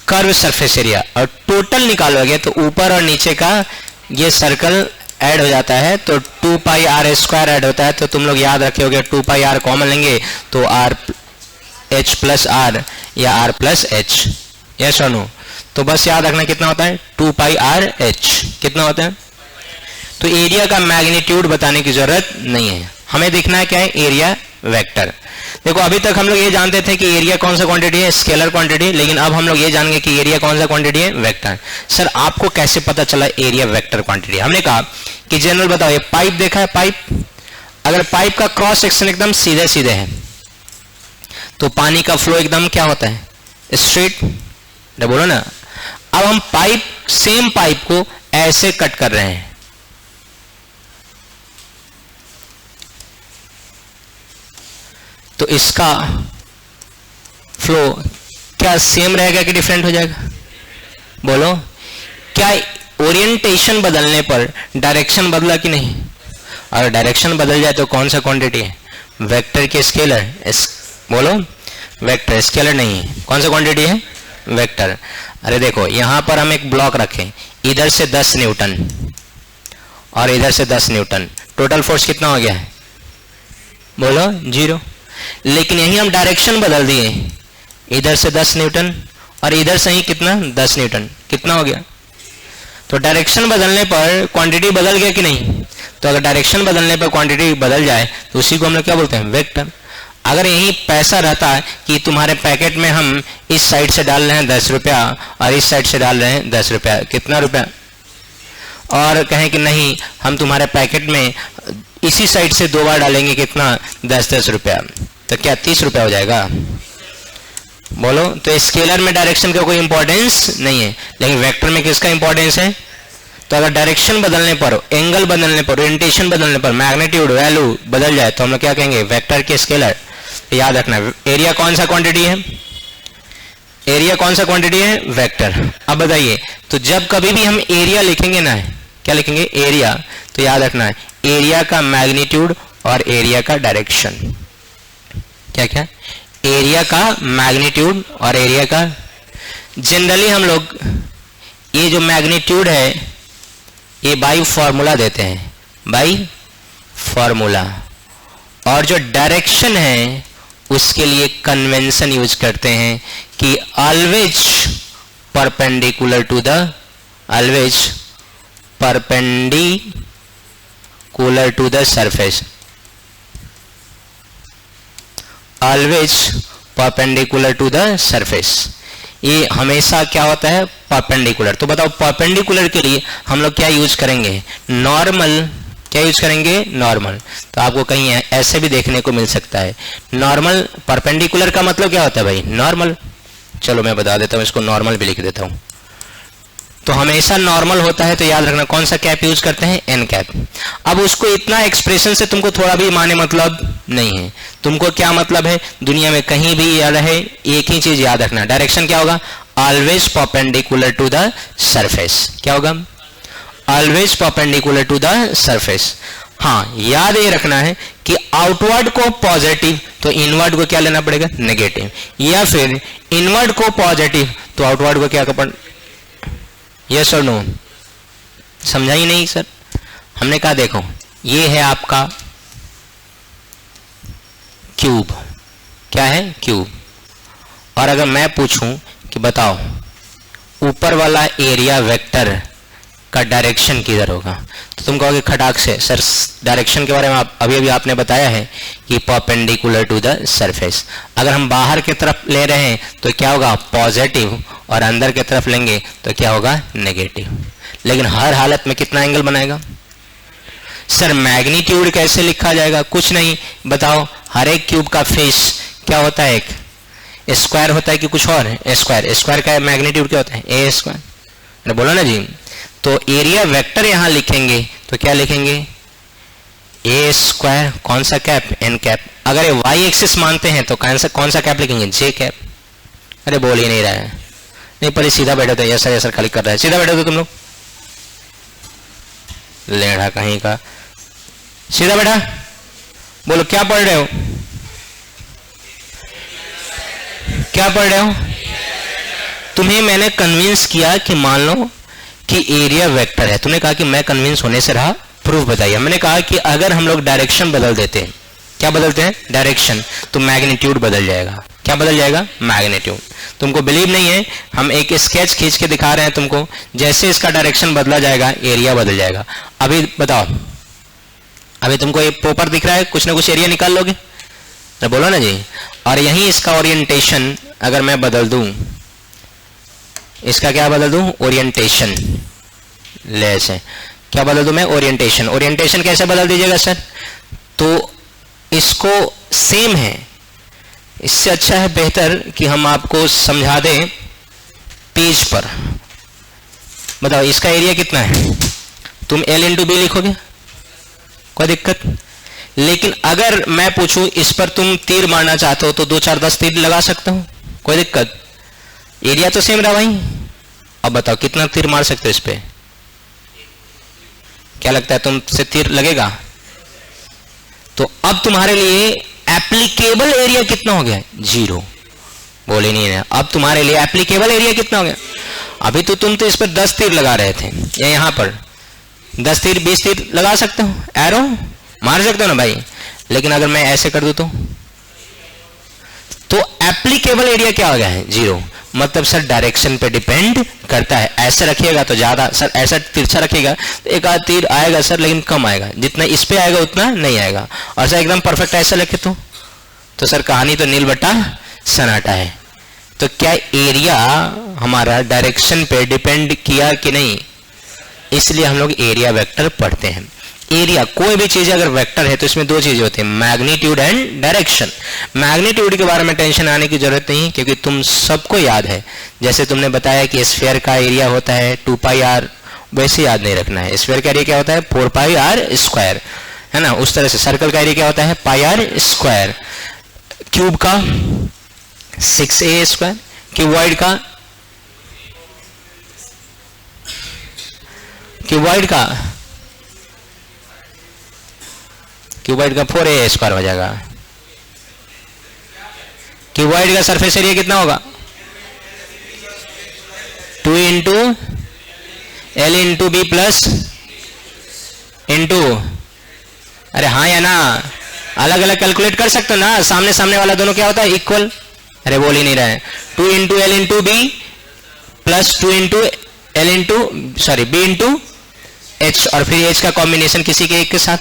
curve surface area. और टोटल निकालोगे तो ऊपर और नीचे का ये सर्कल ऐड हो जाता है तो 2 पाई आर स्क्वायर ऐड होता है। तो तुम लोग याद रखोगे 2 पाई आर कॉमन लेंगे तो आर एच प्लस आर या are plus H. Yes or no? तो बस याद रखना कितना होता है? 2 पाई आर एच। कितना होता है? तो एरिया का मैग्नीट्यूड बताने की जरूरत नहीं है, हमें देखना है क्या है? Area vector. देखो अभी तक हम लोग ये जानते थे कि एरिया कौन सा क्वांटिटी है? Scalar quantity. लेकिन अब हम लोग ये जानेंगे कि एरिया कौन सा क्वांटिटी है? वेक्टर। सर आपको कैसे पता चला एरिया वेक्टर क्वांटिटी? हमने कहा कि जनरल बताओ, ये पाइप देखा है? पाइप, अगर पाइप का क्रॉस सेक्शन एकदम सीधे सीधे है तो पानी का फ्लो एकदम क्या होता है? स्ट्रेट, बोलो ना। अब हम पाइप, सेम पाइप को ऐसे कट कर रहे हैं, तो इसका फ्लो क्या सेम रहेगा कि डिफरेंट हो जाएगा? बोलो, क्या ओरिएंटेशन बदलने पर डायरेक्शन बदला कि नहीं? अगर डायरेक्शन बदल जाए तो कौन सा क्वांटिटी है? वेक्टर के स्केलर। बोलो, वेक्टर, स्केलर नहीं है। कौन सा क्वांटिटी है? वेक्टर। अरे देखो, यहां पर हम एक ब्लॉक रखें, इधर से 10 न्यूटन और इधर से 10 न्यूटन, टोटल फोर्स कितना हो गया है? बोलो, 0। लेकिन यही हम डायरेक्शन बदल दिए, इधर से 10 न्यूटन और इधर से ही कितना? 10 न्यूटन। कितना हो गया? तो डायरेक्शन बदलने पर क्वांटिटी बदल गया कि नहीं? तो अगर डायरेक्शन बदलने पर क्वांटिटी बदल जाए तो उसी को हम लोग क्या बोलते हैं? वेक्टर। अगर यही पैसा रहता है कि तुम्हारे पैकेट में हम इस साइड से डाल रहे हैं 10 रुपया और इस साइड से डाल रहे हैं 10 रुपया, कितना रुपया? और कहें कि नहीं, हम तुम्हारे पैकेट में इसी साइड से 2 बार डालेंगे, कितना? 10-10 रुपया, तो क्या 30 रुपया हो जाएगा? बोलो। तो स्केलर में डायरेक्शन का कोई इंपॉर्टेंस नहीं है, लेकिन वेक्टर में किसका इंपॉर्टेंस है? तो अगर डायरेक्शन बदलने पर, एंगल बदलने पर, ओरिएंटेशन बदलने पर मैग्नीट्यूड वैल्यू बदल जाए तो हम लोग क्या कहेंगे? वेक्टर के स्केलर। याद रखना, एरिया कौन सा क्वांटिटी है? एरिया कौन सा क्वांटिटी है? वेक्टर। अब बताइए, तो जब कभी भी हम एरिया लिखेंगे ना, क्या लिखेंगे? एरिया, तो याद रखना है एरिया का मैग्नीट्यूड और एरिया का डायरेक्शन। क्या क्या? एरिया का मैग्नीट्यूड और एरिया का, जनरली हम लोग ये जो मैग्नीट्यूड है ये बाई फॉर्मूला देते हैं, बाई फॉर्मूला, और जो डायरेक्शन है उसके लिए कन्वेंशन यूज करते हैं कि always perpendicular to the, always perpendicular to the surface, always perpendicular to the surface. ये हमेशा क्या होता है? परपेंडिकुलर। तो बताओ, परपेंडिकुलर के लिए हम लोग क्या यूज करेंगे? नॉर्मल। क्या यूज करेंगे? नॉर्मल। तो आपको कहीं ऐसे भी देखने को मिल सकता है, नॉर्मल। परपेंडिकुलर का मतलब क्या होता है भाई? नॉर्मल। चलो मैं बता देता हूं, इसको नॉर्मल भी लिख देता हूं। तो हमेशा नॉर्मल होता है, तो याद रखना कौन सा कैप यूज करते हैं? N cap. अब उसको इतना एक्सप्रेशन से तुमको थोड़ा भी माने मतलब नहीं है। तुमको क्या मतलब है? दुनिया में कहीं भी याद रहे, एक ही चीज याद रखना, डायरेक्शन क्या होगा? Always perpendicular to the surface. क्या होगा? Always perpendicular to the surface. हाँ, याद ये रखना है कि आउटवर्ड को पॉजिटिव तो इनवर्ड को क्या लेना पड़ेगा? नेगेटिव, या फिर इनवर्ड को पॉजिटिव तो आउटवर्ड को क्या कर? Yes or no? समझा ही नहीं सर? हमने कहा देखो, ये है आपका क्यूब। क्या है? क्यूब। और अगर मैं पूछूं कि बताओ ऊपर वाला एरिया वेक्टर का डायरेक्शन किधर होगा, तो तुम कहोगे खटाक से सर डायरेक्शन के बारे में अभी अभी आपने बताया है कि परपेंडिकुलर टू द सरफेस। अगर हम बाहर की तरफ ले रहे हैं तो क्या होगा? पॉजिटिव, और अंदर की तरफ लेंगे तो क्या होगा? नेगेटिव। लेकिन हर हालत में कितना एंगल बनाएगा? सर मैग्नीट्यूड कैसे लिखा जाएगा? कुछ नहीं, बताओ। हर एक क्यूब का फेस क्या होता है? एक स्क्वायर होता है कि कुछ और? स्क्वायर। स्क्वायर का मैग्नीट्यूड क्या होता है? ए स्क्वायर। बोलो ना जी। तो एरिया वेक्टर यहां लिखेंगे तो क्या लिखेंगे? ए स्क्वायर। कौन सा कैप? N cap. अगर ये वाई एक्सिस मानते हैं तो कौन सा कैप लिखेंगे? जे कैप। अरे बोल ही नहीं रहा है। नहीं, पहले सीधा बैठे थे, ऐसा ऐसा खाली कर रहा है। सीधा बैठे थे तुम लोग, लेढ़ा कहीं का। सीधा बैठा। बोलो क्या पढ़ रहे हो? क्या पढ़ रहे हो? तुम्हें मैंने कन्विंस किया कि मान लो कि एरिया वेक्टर है। तुमने कहा कि मैं कन्विंस होने से रहा, प्रूफ बताइए। मैंने कहा कि अगर हम लोग डायरेक्शन बदल देते हैं, क्या बदलते हैं? डायरेक्शन, तो मैग्नीट्यूड बदल जाएगा। क्या बदल जाएगा? मैग्नीट्यूड। तुमको बिलीव नहीं है, हम एक स्केच खींच के दिखा रहे हैं तुमको। जैसे इसका डायरेक्शन बदला जाएगा एरिया बदल जाएगा। अभी बताओ, अभी तुमको ये पेपर दिख रहा है, कुछ ना कुछ एरिया निकाल लोगे तो बोलो ना जी। और यही इसका ओरिएंटेशन अगर मैं बदल दूं, इसका क्या बदल दूं? ओरिएंटेशन। ले ऐसे क्या बदल दूं मैं? ओरिएंटेशन। ओरिएंटेशन कैसे बदल दीजिएगा सर? तो इसको सेम है, इससे अच्छा है, बेहतर कि हम आपको समझा दें पेज पर। बताओ इसका एरिया कितना है, तुम L इंटू बी लिखोगे, कोई दिक्कत। लेकिन अगर मैं पूछूं इस पर तुम तीर मारना चाहते हो तो 2 4 10 तीर लगा सकते हो, कोई दिक्कत। एरिया तो सेम रहा भाई। अब बताओ कितना तीर मार सकते हो इस पे, क्या लगता है तुमसे तीर लगेगा? तो अब तुम्हारे लिए एप्लीकेबल एरिया कितना हो गया? 0। बोले नहीं है। अब तुम्हारे लिए एप्लीकेबल एरिया कितना हो गया? अभी तो तुम तो इस पर 10 तीर लगा रहे थे, या यहां पर 10 तीर 20 तीर लगा सकते हो, एरो मार सकते हो ना भाई। लेकिन अगर मैं ऐसे कर दूं तो एप्लीकेबल एरिया क्या हो गया है? 0। मतलब सर डायरेक्शन पे डिपेंड करता है। ऐसे रखिएगा तो ज्यादा, सर ऐसा तिरछा रखिएगा तो एक आध तीर आएगा सर, लेकिन कम आएगा, जितना इस पे आएगा उतना नहीं आएगा। और सर एकदम परफेक्ट ऐसा रखे तो सर कहानी तो नील बट्टा सन्नाटा है। तो क्या एरिया हमारा डायरेक्शन पे डिपेंड किया कि नहीं? इसलिए हम लोग एरिया वेक्टर पढ़ते हैं। एरिया कोई भी चीज अगर वेक्टर है तो इसमें 2 चीजें होती हैं, मैग्नीट्यूड एंड डायरेक्शन। मैग्नीट्यूड के बारे में टेंशन आने की जरूरत नहीं, क्योंकि तुम सबको याद है। जैसे तुमने बताया कि स्फीयर का एरिया होता है 2πr, वैसे याद नहीं रखना है। स्फीयर का एरिया क्या होता है? 4πr², है ना। उस तरह से सर्कल का एरिया क्या होता है? πr²। क्यूब का 6a², क्यूबॉइड का 4a² हो जाएगा। क्यूबॉइड का सरफेस एरिया कितना होगा? 2 into L into B plus into, अरे हाँ या ना, अलग अलग कैलकुलेट कर सकते हो ना। सामने सामने वाला दोनों क्या होता है? इक्वल। अरे बोल ही नहीं रहे। 2 into L into B plus 2 into L into sorry B into H, और फिर H का कॉम्बिनेशन किसी के एक के साथ।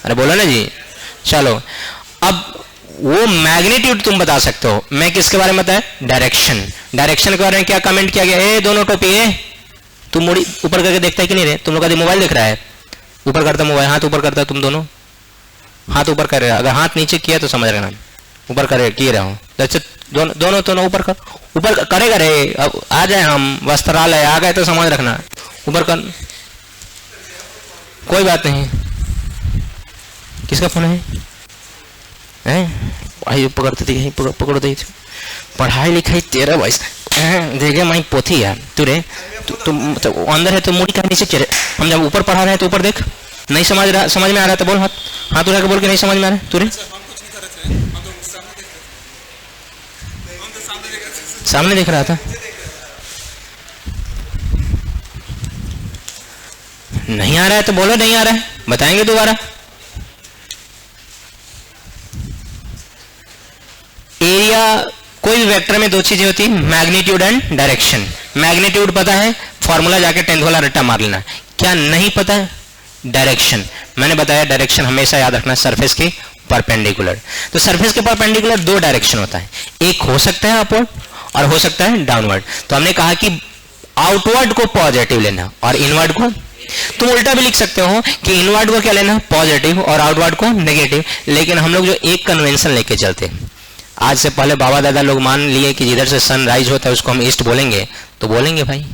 अरे बोलो ना जी। चलो अब वो मैग्नीट्यूड तुम बता सकते हो। मैं किसके बारे में बताया? डायरेक्शन। डायरेक्शन के बारे में क्या कमेंट किया गया? ए दोनों टोपी है, तुम मुड़ी ऊपर करके देखता है कि नहीं रे? तुम लोग का मोबाइल दिख रहा है, ऊपर करता मोबाइल, हाथ ऊपर करता, तुम दोनों हाथ ऊपर कर रहे हो। अगर हाथ नीचे किया तो समझ रहे, ऊपर करे किए रहो। जैसे दोनों ऊपर कर, ऊपर करेगा रे। अब आ जाए हम वस्त्रालय आ गए तो समझ रखना, ऊपर कर, कोई बात नहीं। किसका फोन है? भाई पकड़ते थे, पकड़ो दे। पढ़ाई लिखाई तेरा भाई देखे माई पोथी यार तू रे। तुम तो अंदर है तो मुड़ी का नीचे चले। हम जब ऊपर पढ़ा रहे हैं तो ऊपर देख। नहीं समझ में आ रहा तो बोल, हाथ उठा के बोल के नहीं समझ में आ रहा है तू रे। सामने देख रहा था। नहीं आ रहा है तो बोलो नहीं आ रहा है, बताएंगे दोबारा। एरिया कोई भी वेक्टर में 2 चीजें होती है, मैग्नीट्यूड एंड डायरेक्शन। मैग्नीट्यूड पता है, फॉर्मूला जाके 10th वाला रट्टा मार लेना। क्या नहीं पता है? डायरेक्शन। मैंने बताया डायरेक्शन हमेशा याद रखना सरफेस के परपेंडिकुलर। तो सरफेस के परपेंडिकुलर 2 डायरेक्शन होता है, एक हो सकता है अपवर्ड और हो सकता है डाउनवर्ड। तो हमने कहा कि आउटवर्ड को पॉजिटिव लेना और इनवर्ड को, तुम उल्टा भी लिख सकते हो कि इनवर्ड को क्या लेना? पॉजिटिव, और आउटवर्ड को नेगेटिव। लेकिन हम लोग जो एक कन्वेंशन लेके चलते हैं, आज से पहले बाबा दादा लोग मान लिए कि जिधर से सनराइज होता है उसको हम ईस्ट बोलेंगे, तो बोलेंगे भाई।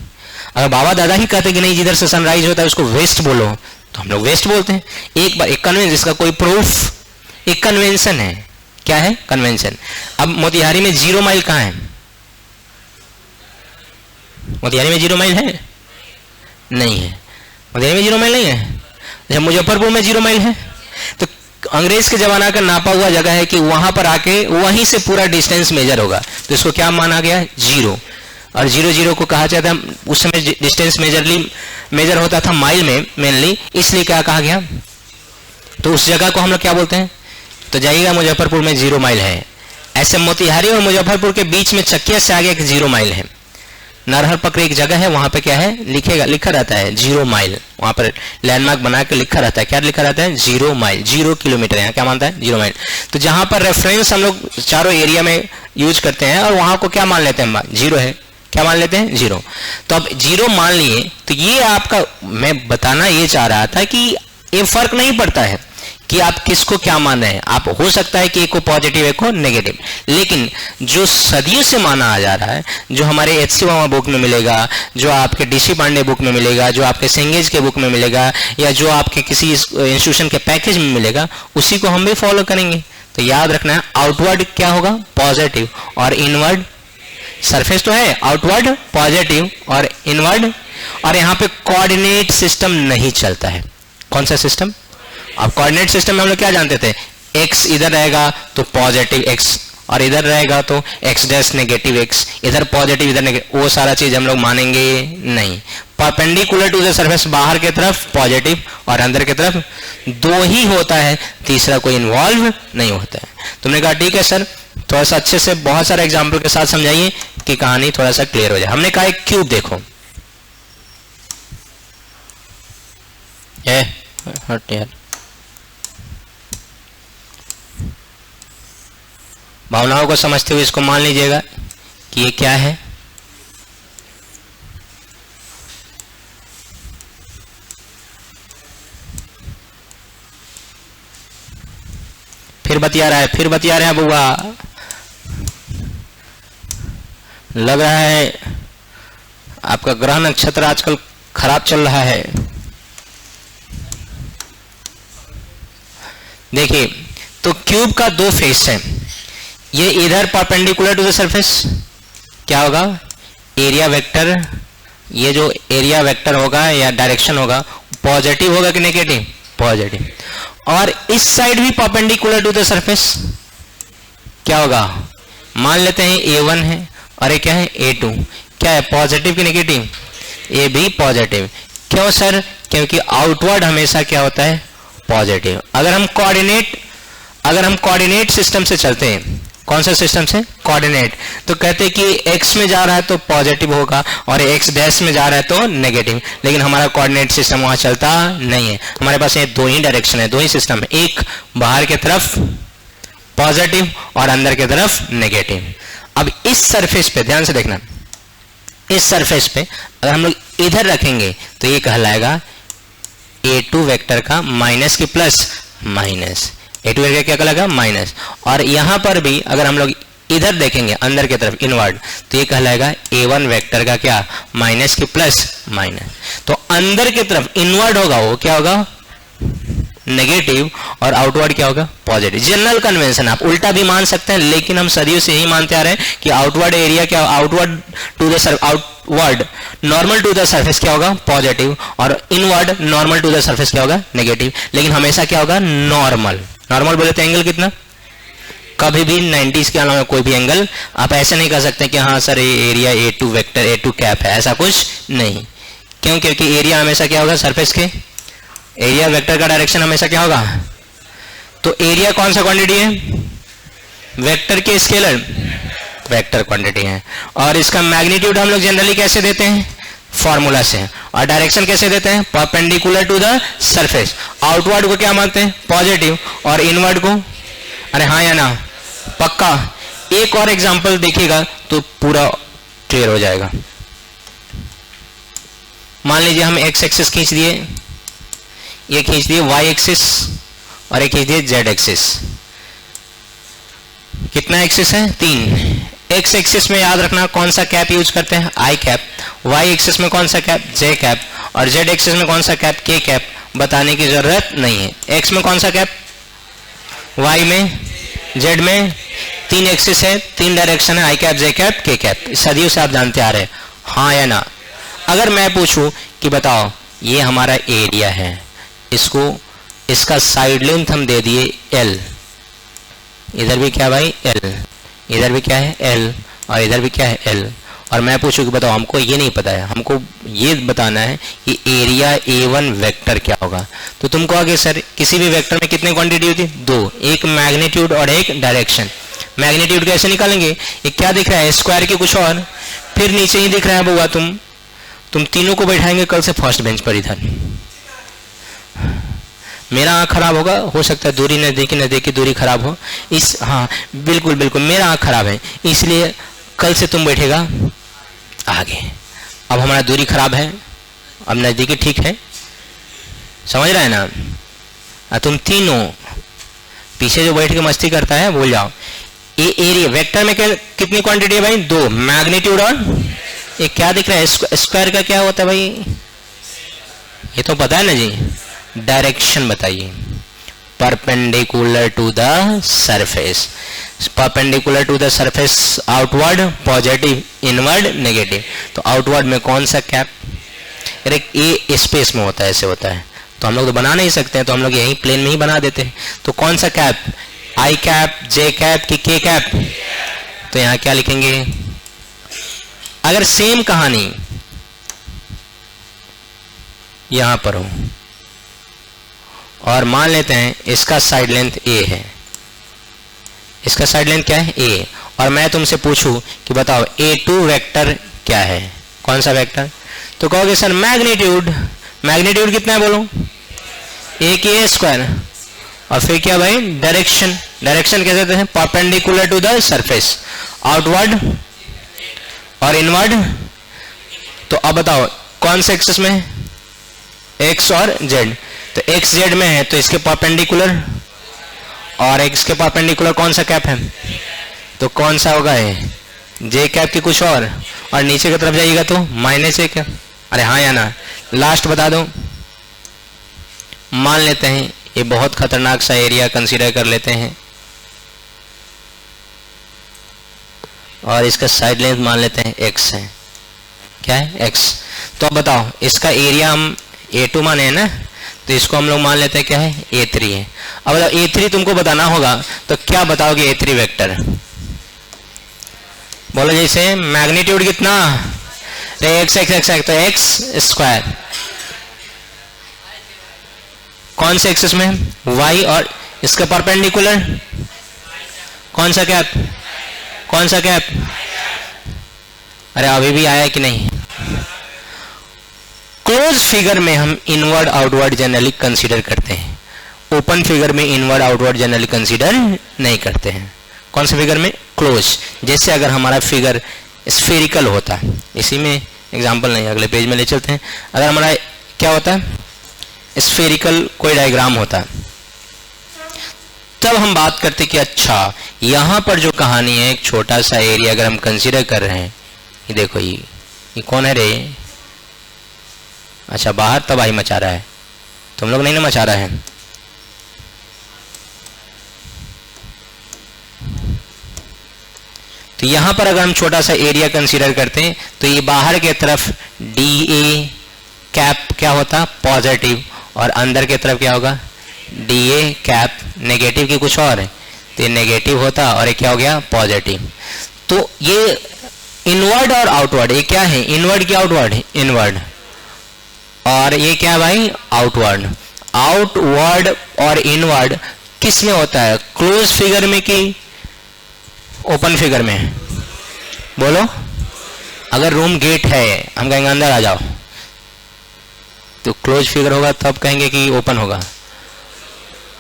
अगर बाबा दादा ही कहते कि नहीं जिधर से सनराइज होता है उसको वेस्ट बोलो, तो हम लोग वेस्ट बोलते हैं। एक बार एक कन्वेंशन, इसका कोई प्रूफ, एक कन्वेंशन है। क्या है? कन्वेंशन। अब मोतिहारी में 0 माइल कहाँ है? मोतिहारी में 0 माइल है? नहीं है। मोतिहारी में 0 माइल नहीं है। जब मुजफ्फरपुर में 0 माइल है, तो अंग्रेज के जमाना का नापा हुआ जगह है कि वहां पर आके वहीं से पूरा डिस्टेंस मेजर होगा, तो इसको क्या माना गया? 0। और 0 को कहा जाता है, उस समय डिस्टेंस मेजर होता था माइल में मेनली, इसलिए क्या कहा गया? तो उस जगह को हम लोग क्या बोलते हैं? तो जाइएगा मुजफ्फरपुर में 0 माइल है। ऐसे मोतिहारी और मुजफ्फरपुर के बीच में चकिया से आगे 0 माइल है। नरहर पकड़ एक जगह है, वहां पे क्या है? लिखा रहता है 0 माइल। वहां पर लैंडमार्क बना के लिखा रहता है। क्या लिखा रहता है? 0 माइल, 0 किलोमीटर। यहाँ क्या मानता है? 0 माइल। तो जहां पर रेफरेंस हम लोग चारों एरिया में यूज करते हैं, और वहां को क्या मान लेते हैं? 0 है। क्या मान लेते हैं? 0। तो अब 0 मान लिए, तो ये आपका, मैं बताना ये चाह रहा था कि ये फर्क नहीं पड़ता है कि आप किसको क्या मान रहे हैं। आप हो सकता है कि एक को पॉजिटिव एक को नेगेटिव, लेकिन जो सदियों से माना आ जा रहा है, जो हमारे एच.सी. वर्मा बुक में मिलेगा, जो आपके डी.सी. पांडे बुक में मिलेगा, जो आपके सेंगेज के बुक में मिलेगा, या जो आपके किसी इंस्टीट्यूशन के पैकेज में मिलेगा, उसी को हम भी फॉलो करेंगे। तो याद रखना है, आउटवर्ड क्या होगा? पॉजिटिव, और इनवर्ड सरफेस तो है, आउटवर्ड पॉजिटिव और इनवर्ड। और यहां पे कोऑर्डिनेट सिस्टम नहीं चलता है। कौन सा सिस्टम? अब कोऑर्डिनेट सिस्टम में हम लोग क्या जानते थे? x इधर रहेगा तो पॉजिटिव x, और इधर रहेगा तो x डैश नेगेटिव x, इधर पॉजिटिव इधर नेगेटिव, वो सारा चीज हम लोग मानेंगे नहीं। परपेंडिकुलर टू द सरफेस बाहर की तरफ पॉजिटिव और अंदर की तरफ दो ही होता है, तीसरा कोई इन्वॉल्व नहीं होता है। तुमने कहा ठीक है सर, थोड़ा सा अच्छे से बहुत सारे एग्जाम्पल के साथ समझाइए कि कहानी थोड़ा सा क्लियर हो जाए। हमने कहा एक क्यूब देखो, हट यार, भावनाओं को समझते हुए इसको मान लीजिएगा कि ये क्या है। फिर बतिया रहा है, फिर बतिया रहा है बुआ, लग रहा है आपका ग्रह नक्षत्र आजकल खराब चल रहा है। देखिए, तो क्यूब का दो फेस है, ये इधर परपेंडिकुलर टू द सरफेस क्या होगा? Area vector. ये जो एरिया वेक्टर होगा या डायरेक्शन होगा, पॉजिटिव होगा कि नेगेटिव? पॉजिटिव। और इस साइड भी परपेंडिकुलर टू द सरफेस क्या होगा? मान लेते हैं A1 है और ये क्या है? A2। क्या है? पॉजिटिव कि नेगेटिव? ये भी पॉजिटिव। क्यों सर? क्योंकि आउटवर्ड हमेशा क्या होता है? पॉजिटिव। अगर हम कोऑर्डिनेट सिस्टम से चलते हैं, कौन सा सिस्टम से? कोऑर्डिनेट, तो कहते हैं कि x में जा रहा है तो पॉजिटिव होगा और x डैश में जा रहा है तो नेगेटिव। लेकिन हमारा कोऑर्डिनेट सिस्टम वहां चलता नहीं है। हमारे पास ये दो ही डायरेक्शन है, दो ही सिस्टम है, एक बाहर की तरफ पॉजिटिव और अंदर की तरफ नेगेटिव। अब इस सरफेस पे ध्यान से देखना, इस सरफेस पे अगर हम लोग इधर रखेंगे तो ये कहलाएगा A2 वेक्टर का माइनस की प्लस माइनस, A2 वेक्टर क्या कहलाएगा? माइनस। और यहां पर भी अगर हम लोग इधर देखेंगे अंदर की तरफ इनवर्ड, तो ये कहलाएगा A1 वेक्टर का क्या? माइनस की प्लस माइनस। तो अंदर की तरफ इनवर्ड होगा वो क्या होगा? नेगेटिव, और आउटवर्ड क्या होगा? पॉजिटिव। जनरल कन्वेंशन, आप उल्टा भी मान सकते हैं, लेकिन हम सदियों से यही मानते आ रहे हैं कि आउटवर्ड एरिया क्या? Outward to the outward normal to the surface क्या होगा? पॉजिटिव, और inward normal to the surface क्या होगा? नेगेटिव। लेकिन हमेशा क्या होगा? नॉर्मल। नॉर्मल बोले तो एंगल कितना? कभी भी 90s के अलावा कोई भी एंगल आप ऐसे नहीं कह सकते कि हाँ सर ये area A2 vector A2 cap है, ऐसा कुछ नहीं। क्यों? क्योंकि एरिया हमेशा क्या होगा? सरफेस के एरिया वेक्टर का डायरेक्शन हमेशा क्या होगा? तो एरिया कौन सा क्वांटिटी है? वेक्टर के स्केलर वेक्टर क्वांटिटी है। और इसका मैग्नीट्यूड हम लोग जनरली कैसे देते हैं? फॉर्मूला से। और डायरेक्शन कैसे देते हैं? Perpendicular to the surface. Outward को क्या मानते हैं? पॉजिटिव, और इनवर्ड को? अरे हाँ या ना? पक्का। एक और एग्जांपल देखिएगा तो पूरा क्लियर हो जाएगा। मान लीजिए हम एक्स एक्सिस खींच दिए, ये खींच दिए वाई एक्सिस, और ये खींच दिए जेड एक्सिस। कितना एक्सिस है? 3। एक्स एक्सिस में याद रखना कौन सा कैप यूज करते हैं? आई कैप। वाई एक्सिस में कौन सा कैप? जे कैप। और जेड एक्सिस में कौन सा कैप? के कैप। बताने की जरूरत नहीं है। एक्स में कौन सा कैप? वाई में, जेड में। 3 एक्सिस है, 3 डायरेक्शन है, आई कैप, जे कैप, के कैप। सदियों से आप जानते आ रहे हैं, हाँ या ना? अगर मैं पूछूं कि बताओ ये हमारा एरिया है, इसका साइड लेंथ हम दे दिए L, इधर भी क्या भाई? L, इधर भी क्या है? L, और इधर भी क्या है? L। और मैं पूछूं कि बताओ हमको ये नहीं पता है, हमको ये बताना है कि एरिया A1 वेक्टर क्या होगा। तो तुम कहोगे सर किसी भी वेक्टर में कितनी क्वांटिटी होती है? 2, एक मैग्नीट्यूड और एक डायरेक्शन। मैग्नीट्यूड कैसे निकालेंगे? ये क्या दिख रहा है? स्क्वायर के कुछ और, फिर नीचे ही दिख रहा है बुआ। तुम तीनों को बैठाएंगे कल से फर्स्ट बेंच पर इधर। मेरा आँख खराब होगा, हो सकता है दूरी नजदीकी दूरी खराब हो। हाँ बिल्कुल बिल्कुल, मेरा आँख खराब है, इसलिए कल से तुम बैठेगा आगे। अब हमारा दूरी खराब है, अब नजदीकी ठीक है, समझ रहा है ना? तुम तीनों पीछे जो बैठ के मस्ती करता है भूल जाओ। ये एरिया वेक्टर में कितनी क्वांटिटी है भाई? 2, मैग्नीट्यूड और ये क्या दिख रहा है स्क्वायर का क्या होता है भाई? ये तो पता है ना जी, डायरेक्शन बताइए। Perpendicular to the surface, perpendicular to the surface outward positive, inward negative. तो आउटवर्ड में कौन सा कैप? ये स्पेस में होता है, ऐसे होता है, तो हम लोग तो बना नहीं सकते हैं, तो हम लोग यही प्लेन में ही बना देते हैं। तो कौन सा कैप? आई कैप, जे कैप कि के कैप? तो यहां क्या लिखेंगे? अगर सेम कहानी यहां पर हो और मान लेते हैं इसका साइड लेंथ ए है, इसका साइड लेंथ क्या है? ए, और मैं तुमसे पूछूं कि बताओ A2 वेक्टर क्या है? कौन सा वेक्टर? तो कहोगे सर मैग्नीट्यूड। मैग्नीट्यूड कितना है बोलो? ए की ए स्क्वायर। और फिर क्या भाई? डायरेक्शन। डायरेक्शन कैसे देते हैं? Perpendicular to the surface, outward और इनवर्ड। तो अब बताओ कौन से एक्सिस में? एक्स और जेड। तो एक्स जेड में है तो इसके परपेंडिकुलर, और एक्स के परपेंडिकुलर कौन सा कैप है? तो कौन सा होगा? है जे कैप की कुछ और नीचे की तरफ जाइएगा तो माइनस ए कैप। अरे हाँ या ना? लास्ट बता दो। मान लेते हैं ये बहुत खतरनाक सा एरिया कंसीडर कर लेते हैं, और इसका साइड लेंथ मान लेते हैं x है। क्या है? x। तो अब बताओ इसका एरिया हम A2 माने है ना, तो इसको हम लोग मान लेते हैं क्या है? A3 है। अब बताओ A3 तुमको बताना होगा, तो क्या बताओगे A3 वेक्टर? बोलो जैसे मैग्नीट्यूड कितना? एक्स एक्स एक्स एक्स, तो एक्स स्क्वायर। कौन से एक्सिस में? वाई, और इसका परपेंडिकुलर कौन सा कैप? कौन सा कैप? अरे अभी भी आया कि नहीं? क्लोज फिगर में हम इनवर्ड आउटवर्ड जनरली कंसीडर करते हैं, ओपन फिगर में इनवर्ड आउटवर्ड जनरली कंसीडर नहीं करते हैं। कौन से फिगर में? क्लोज। जैसे अगर हमारा फिगर स्फेरिकल होता, इसी में एग्जांपल नहीं, अगले पेज में ले चलते हैं। अगर हमारा क्या होता है? स्फेरिकल कोई डायग्राम होता है, तब हम बात करते कि अच्छा यहां पर जो कहानी है, एक छोटा सा एरिया अगर हम कंसीडर कर रहे हैं, ये देखो ये कौन है रे? अच्छा बाहर तबाही मचा रहा है, तुम लोग नहीं ना मचा रहा है। तो यहां पर अगर हम छोटा सा एरिया कंसीडर करते हैं, तो ये बाहर के तरफ DA कैप क्या होता? पॉजिटिव, और अंदर के तरफ क्या होगा? DA कैप नेगेटिव की कुछ और है, तो ये नेगेटिव होता, और ये क्या हो गया? पॉजिटिव। तो ये इनवर्ड और आउटवर्ड, ये क्या है? इनवर्ड की आउटवर्ड? इनवर्ड। और ये क्या भाई? आउटवर्ड। आउटवर्ड और इनवर्ड किस में होता है? क्लोज फिगर में कि ओपन फिगर में? बोलो। अगर रूम गेट है, हम कहेंगे अंदर आ जाओ, तो क्लोज फिगर होगा, तब कहेंगे कि ओपन होगा।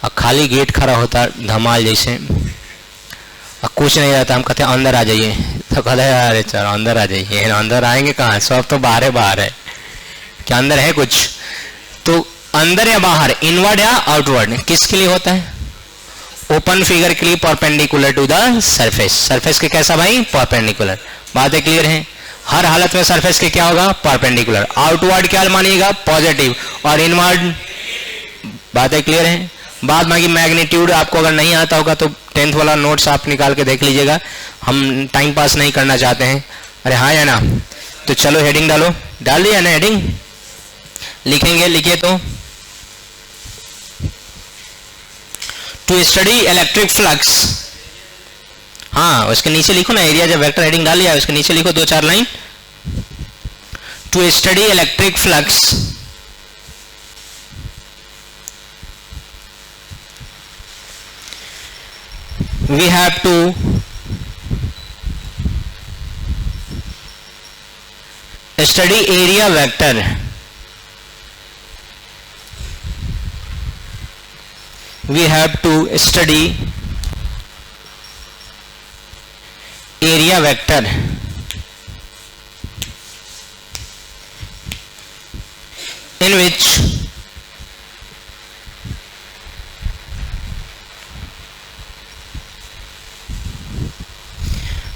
और खाली गेट खड़ा होता धमाल जैसे, और कुछ नहीं रहता, हम कहते हैं अंदर आ जाइए, तो कहते हैं अरे चलो अंदर आ जाइए। अंदर आएंगे कहाँ? सब तो बाहर है। क्या अंदर है कुछ? तो अंदर या बाहर, इनवर्ड या आउटवर्ड, किसके लिए होता है? ओपन फिगर के लिए perpendicular to the surface. Surface के कैसा भाई? परपेंडिकुलर। बातें क्लियर हैं? हर हालत में सरफेस के क्या होगा? परपेंडिकुलर। आउटवर्ड क्या मानिएगा? पॉजिटिव, और इनवर्ड। बातें क्लियर हैं? बाद बाकी मैग्नीट्यूड आपको अगर नहीं आता होगा तो 10th वाला नोट्स आप निकाल के देख लीजिएगा, हम टाइम पास नहीं करना चाहते हैं। अरे हाँ या ना? तो चलो हेडिंग डालो। डाल दिया ना हेडिंग? लिखेंगे, लिखिए तो। टू स्टडी इलेक्ट्रिक फ्लक्स, हाँ उसके नीचे लिखो ना एरिया, जब वेक्टर हेडिंग डाल लिया उसके नीचे लिखो 2-4 line. To study electric flux we have to study area vector. We have to study area vector in which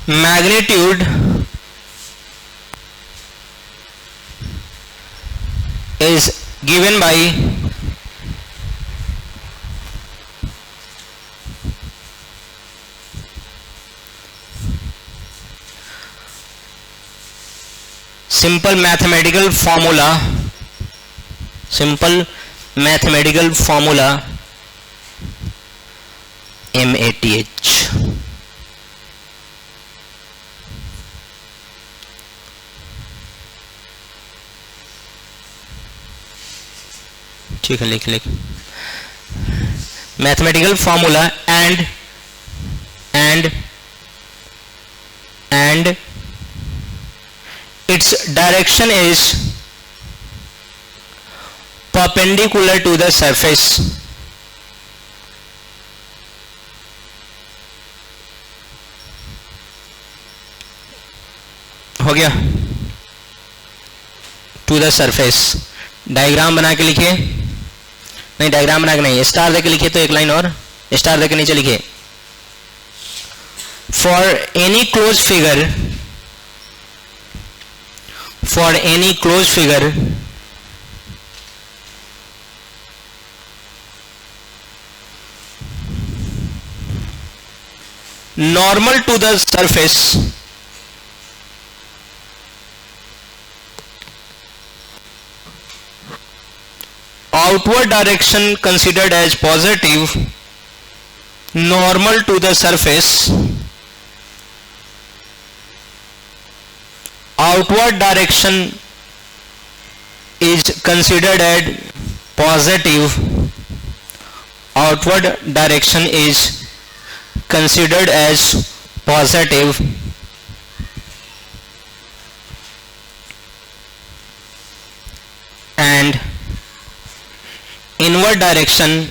magnitude is given by simple mathematical formula MATH। ठीक है, लिख mathematical formula and its direction is perpendicular to the surface। हो गया, to the surface. Diagram बना के लिखिए, नहीं diagram बना के नहीं, स्टार देके लिखिए, तो एक लाइन और स्टार देके नीचे लिखिए। For any close figure normal to the surface outward direction considered as positive, normal to the surface outward direction is considered as positive, outward direction is considered as positive, and inward direction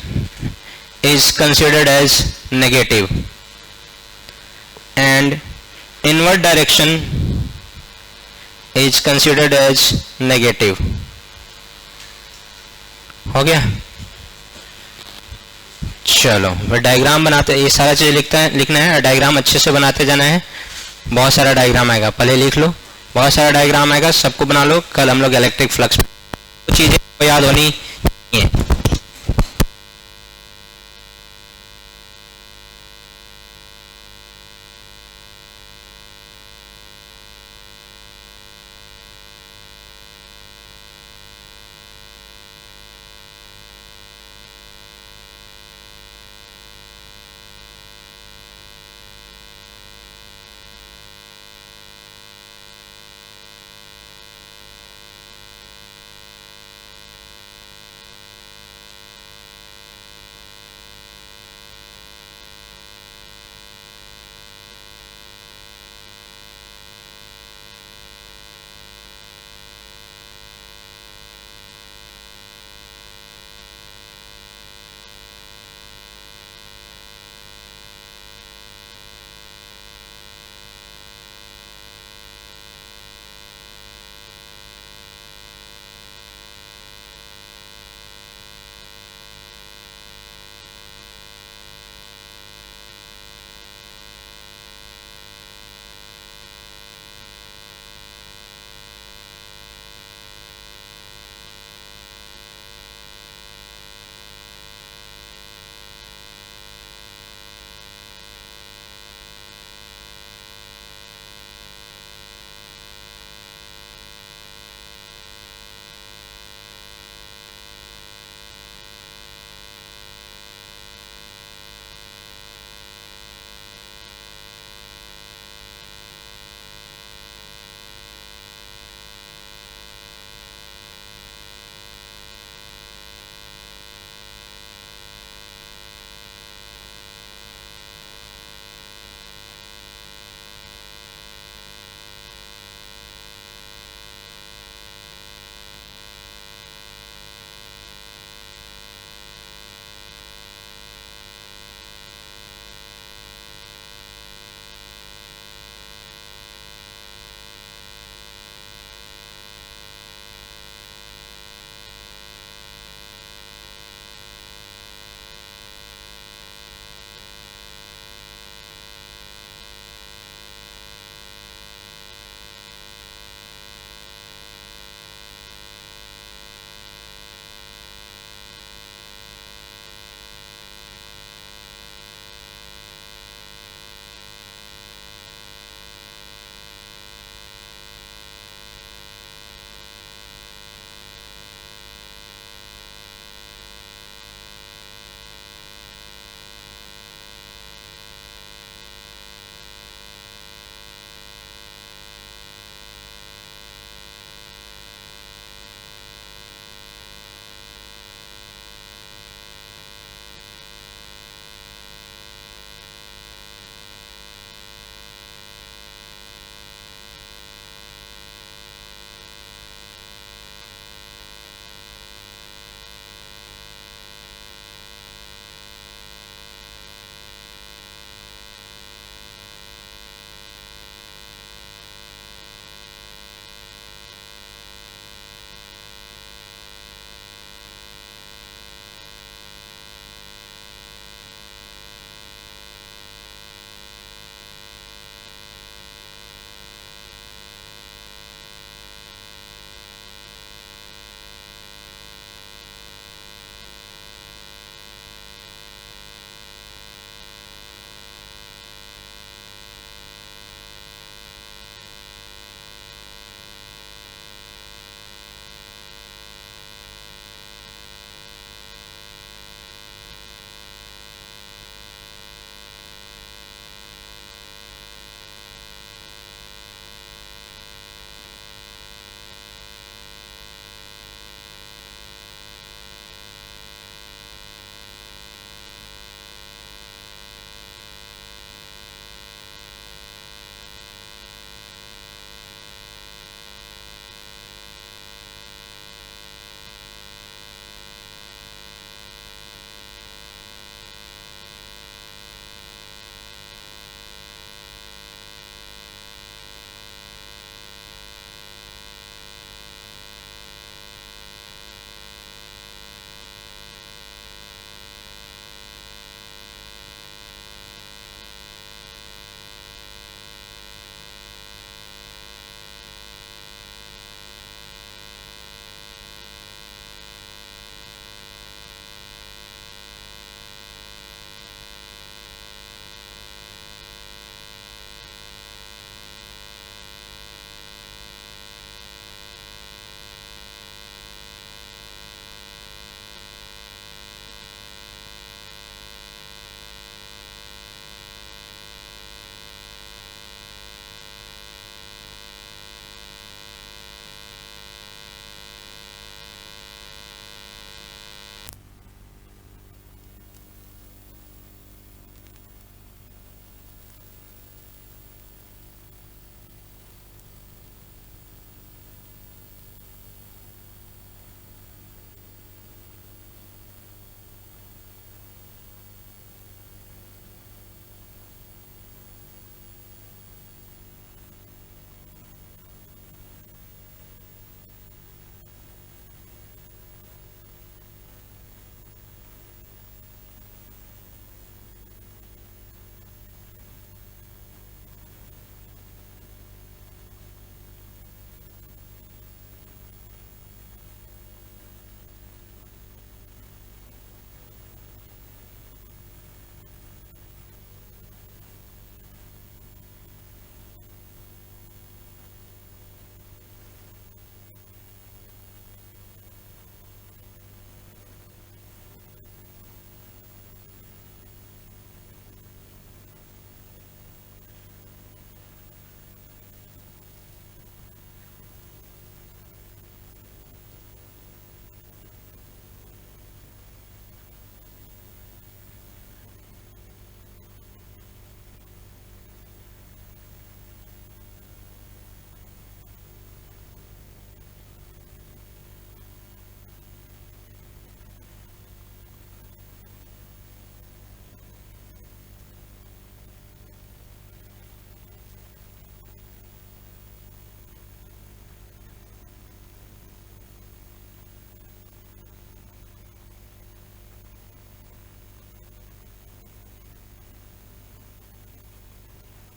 is considered as negative, and inward direction is considered as negative। हो गया, चलो फिर diagram बनाते, ये सारा चीज लिखना है, डायग्राम अच्छे से बनाते जाना है। बहुत सारा डायग्राम आएगा, पहले लिख लो, बहुत सारा डायग्राम आएगा, सबको बना लो। कल हम लोग इलेक्ट्रिक फ्लक्स चीजें याद होनी चाहिए।